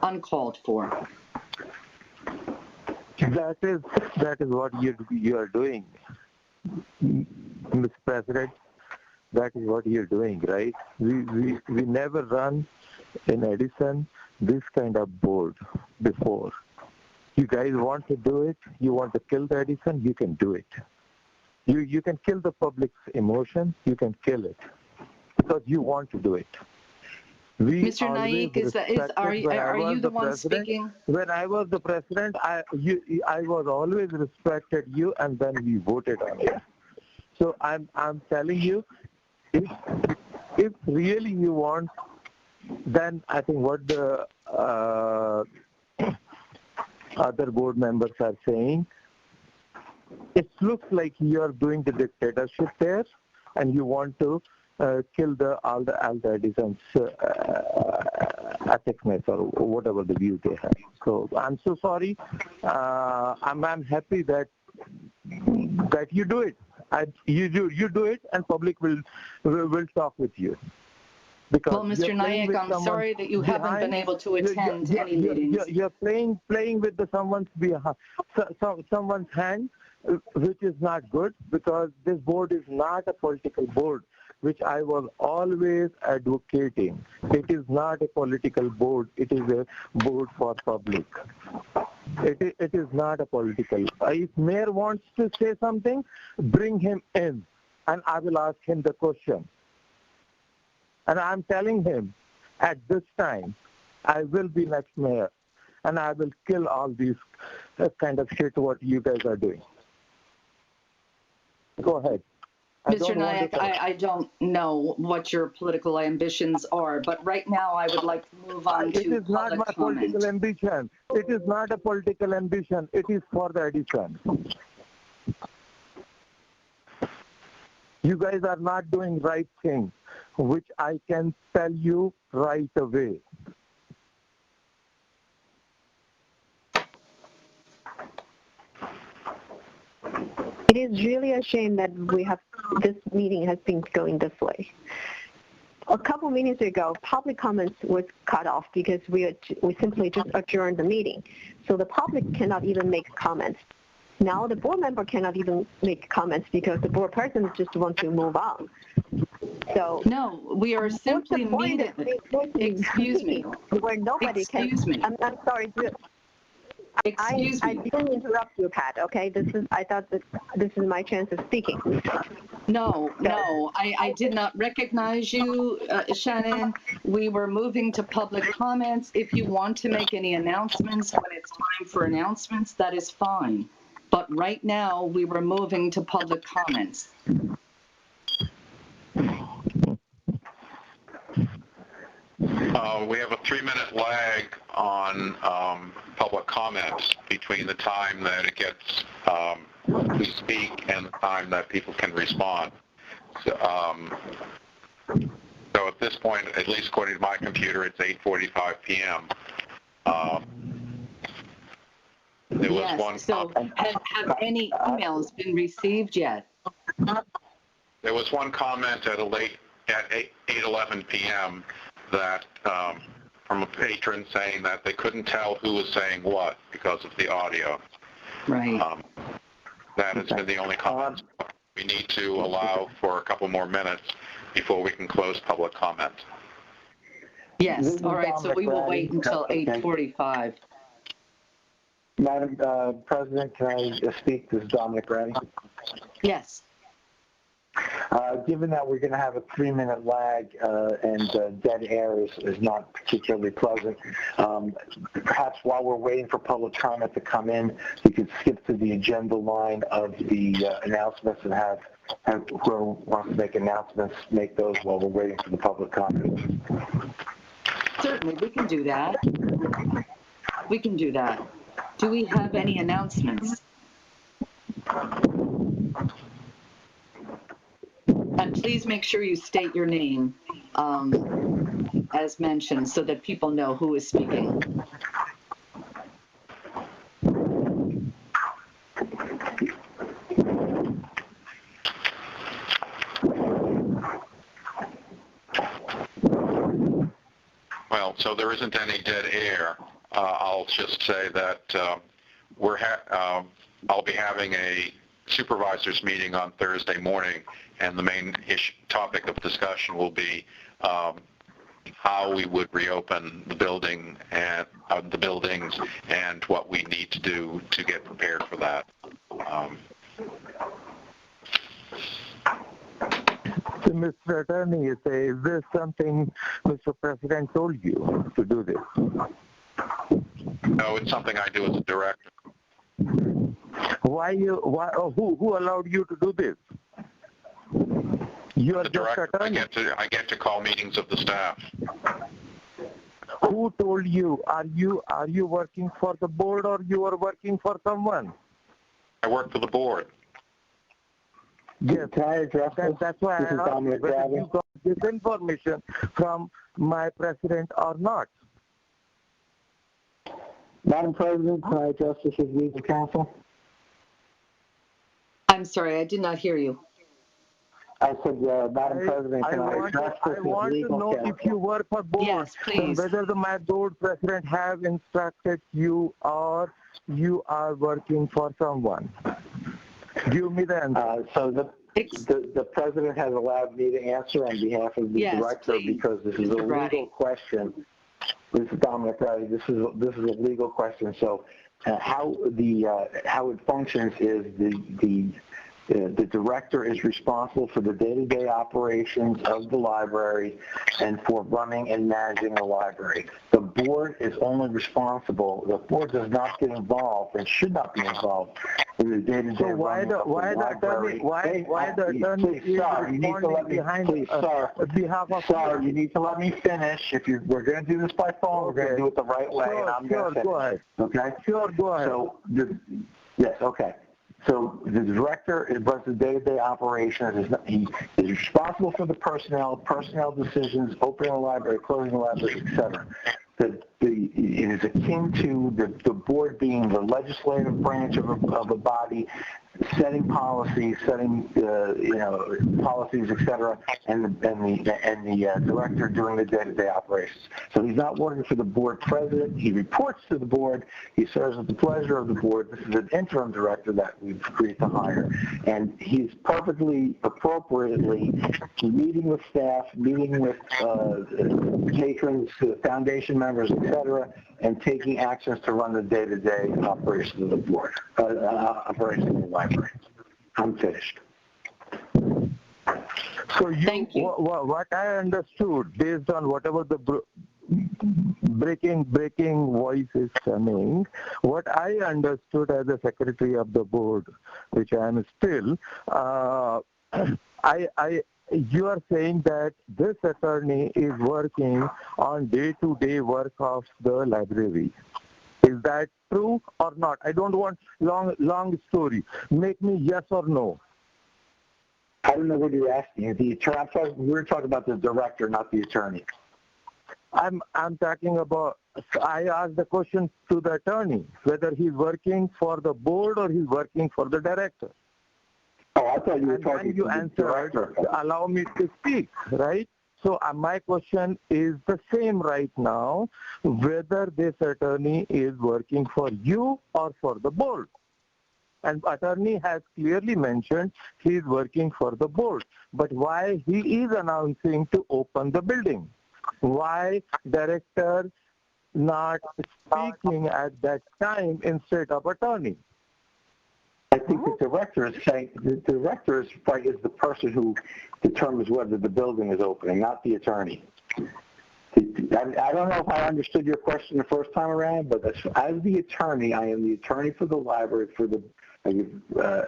uncalled for. That is what you are doing, Mr. President. That is what you're doing, right? We never run in Edison this kind of board before. You guys want to do it? You want to kill the Edison? You can do it. You can kill the public's emotion. You can kill it because you want to do it. Mr. Naik, are you the one speaking? When I was the president, I was always respected you, and then we voted on it. So I'm telling you, if really you want, then I think what the other board members are saying, it looks like you are doing the dictatorship there, and you want to kill all the Edison's ethicness or whatever the view they have. So I'm so sorry. I'm happy that you do it. You do it, and public will talk with you. Because well, Mr. Naik, I'm sorry that you haven't been able to attend any meetings. You're playing with someone's hand, which is not good, because this board is not a political board, which I was always advocating. It is not a political board. It is a board for public. It is not a political. If mayor wants to say something, bring him in, and I will ask him the question. And I'm telling him, at this time, I will be next mayor, and I will kill all these kind of shit what you guys are doing. Go ahead. Mr. Naik, I don't know what your political ambitions are, but right now I would like to move on to It is not my political ambition. It is not a political ambition. It is for the Edison. You guys are not doing right thing, which I can tell you right away. It is really a shame that this meeting has been going this way. A couple minutes ago, public comments was cut off because we simply just adjourned the meeting. So the public cannot even make comments. Now the board member cannot even make comments because the board president just wants to move on. So no, we are simply meeting. Excuse me. Where nobody Excuse me. I'm sorry. Excuse me. I didn't interrupt you, Pat. Okay, I thought that this is my chance of speaking. No, I did not recognize you, Shannon. We were moving to public comments. If you want to make any announcements when it's time for announcements, that is fine. But right now, we were moving to public comments. We have a 3-minute lag on public comments between the time that it gets we speak and the time that people can respond. So at this point, at least according to my computer, it's 8:45 p.m. There was Yes, one. so have any emails been received yet? There was one comment at 8:11 p.m. that from a patron saying that they couldn't tell who was saying what because of the audio. Right. That has been the only comment. We need to allow for a couple more minutes before we can close public comment. Yes, all right, so we will wait until 8:45. Madam President, can I speak? This is Dominic Reddy. Yes. Given that we're going to have a 3-minute lag and dead air is not particularly pleasant, perhaps while we're waiting for public comment to come in, we could skip to the agenda line of the announcements and have whoever wants to make announcements make those while we're waiting for the public comment. Certainly, we can do that. We can do that. Do we have any announcements? And please make sure you state your name as mentioned so that people know who is speaking. Well, so there isn't any dead air. I'll just say that I'll be having a supervisors meeting on Thursday morning, and the main topic of discussion will be how we would reopen the building and the buildings and what we need to do to get prepared for that. So, Mr. Attorney, is this something Mr. President told you to do this? No, it's something I do as a director. Who allowed you to do this? You are The just director, attorney. I get to call meetings of the staff. Who told you? Are you working for the board or you are working for someone? I work for the board. Yes, Can I address this? That's why I This is asked Dominic whether Rabbit. you got this information from my president or not. Madam President, can I address this as legal counsel? I'm sorry, I did not hear you. I said, Madam President, can I address this I as want to legal know counsel? if you work for board, Yes, then please. whether my board president have instructed you or you are working for someone. Give me the answer. So the president has allowed me to answer on behalf of the Yes, director please, because this is a Mr. legal Brady. question. This is Dominic Brady. This is a legal question. So how it functions is the director is responsible for the day-to-day operations of the library and for running and managing the library. The board is only responsible. The board does not get involved and should not be involved in the day-to-day So why running of the library. why the attorney Please, sir, you need to let me, please, sir, behalf of sir, you need to let me finish. We're going to do this by phone, we're going to do it the right way, and I'm going to finish. Go ahead. Okay? Sure, go ahead. So, yes, okay. So the director runs the day-to-day operations. He is responsible for the personnel decisions, opening the library, closing the library, etc. It is akin to the board being the legislative branch of a body, setting policies, policies, etc., and the director doing the day-to-day operations. So he's not working for the board president. He reports to the board. He serves at the pleasure of the board. This is an interim director that we've agreed to hire, and he's perfectly appropriately meeting with staff, meeting with patrons, foundation members, etc., and taking actions to run the day-to-day operations of the board, operations of the library. I'm finished. So Thank you. What I understood, based on whatever the breaking voice is coming, what I understood as a secretary of the board, which I am still, you are saying that this attorney is working on day-to-day work of the library. Is that true or not? I don't want long story. Make me yes or no. I don't know what you're asking. We're talking about the director, not the attorney. I'm talking about, I asked the question to the attorney, whether he's working for the board or he's working for the director. Oh, I thought you were talking to the director. Allow me to speak, right? So my question is the same right now, whether this attorney is working for you or for the board. And attorney has clearly mentioned he is working for the board. But why he is announcing to open the building? Why director not speaking at that time instead of attorney? I think the director is saying, the director is the person who determines whether the building is opening, not the attorney. I don't know if I understood your question the first time around, but as the attorney, I am the attorney for the library, I give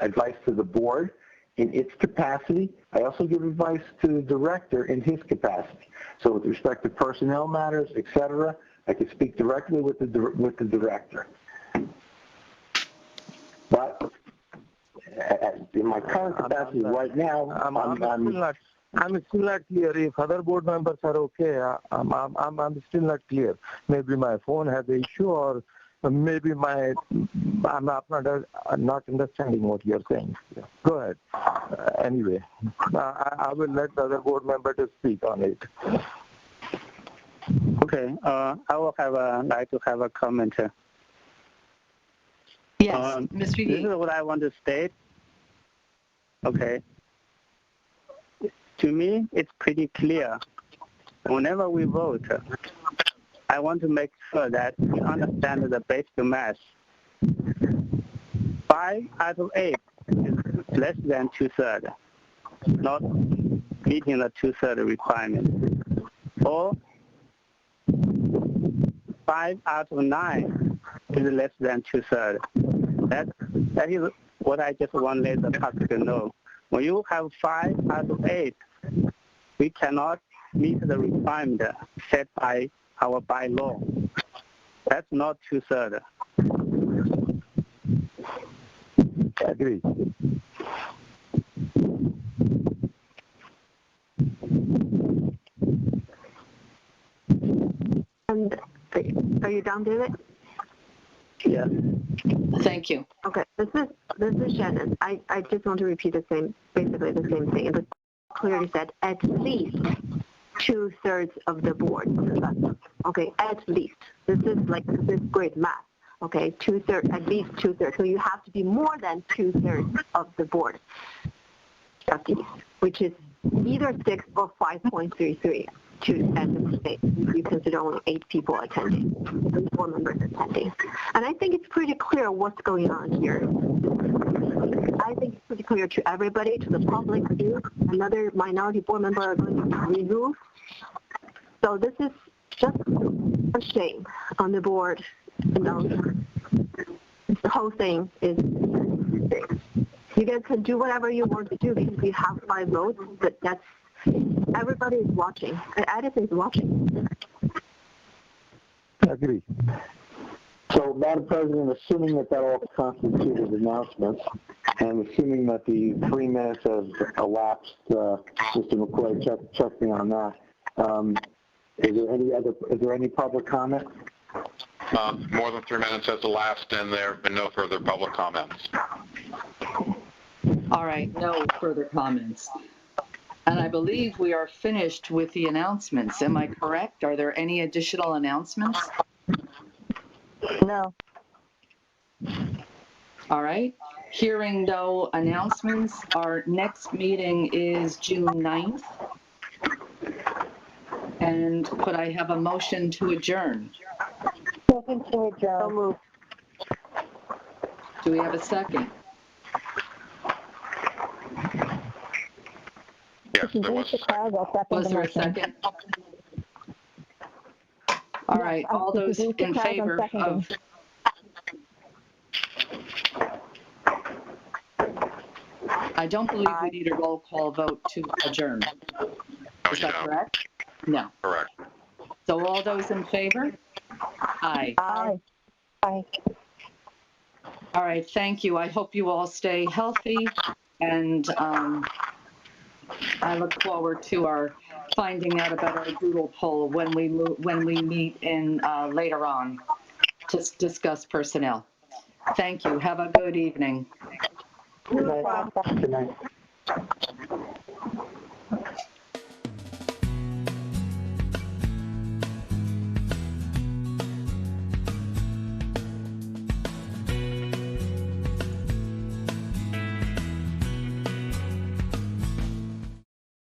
advice to the board in its capacity. I also give advice to the director in his capacity. So with respect to personnel matters, et cetera, I can speak directly with the director. But in my current capacity right now, I'm still not clear. If other board members are okay, I'm still not clear. Maybe my phone has an issue, or maybe I'm not understanding what you're saying. Go ahead. Anyway, I will let the other board member to speak on it. Okay. I will like to have a comment. Yes, Ms. This is what I want to state. Okay. To me, it's pretty clear. Whenever we vote, I want to make sure that we understand the basic math. 5 out of 8 is less than 2/3, not meeting the 2/3 requirement. Or 5 out of 9 is less than 2/3. That is what I just want to let the public know. When you have 5 out of 8, we cannot meet the requirement set by our bylaw. That's not 2/3. Agree. And are you done, David? Yeah. Thank you. Okay, this is Shannon. I just want to repeat basically the same thing. It clearly said at least 2/3 of the board. Okay, at least. This is great math. Okay, 2/3, at least 2/3. So you have to be more than 2/3 of the board trustees, which is either 6 or 5.33 to end the state. You consider only 8 people attending, 4 members attending. And I think it's pretty clear what's going on here. I think it's pretty clear to everybody, to the public too. Another minority board member are going to be removed. So this is just a shame on the board. You know, the whole thing is, you guys can do whatever you want to do because you have 5 votes, but everybody is watching. Edison is watching. Agree. So, Madam President, assuming that all constituted announcements, and assuming that the 3 minutes has elapsed, Mr. McCoy, check me on that. Is there any public comment? More than 3 minutes has elapsed, and there have been no further public comments. All right, no further comments. And I believe we are finished with the announcements. Am I correct? Are there any additional announcements? No. All right. Hearing no announcements, our next meeting is June 9th. And could I have a motion to adjourn? Motion to adjourn. Do we have a second? Yes, there was a second. Was there a second? All right, all those in favor of... I don't believe we need a roll call vote to adjourn. Is that correct? No. Correct. So all those in favor? Aye. Aye. Aye. All right, thank you. I hope you all stay healthy and I look forward to our finding out about our doodle poll when we meet in later on to discuss personnel. Thank you. Have a good evening. Good night. Good night.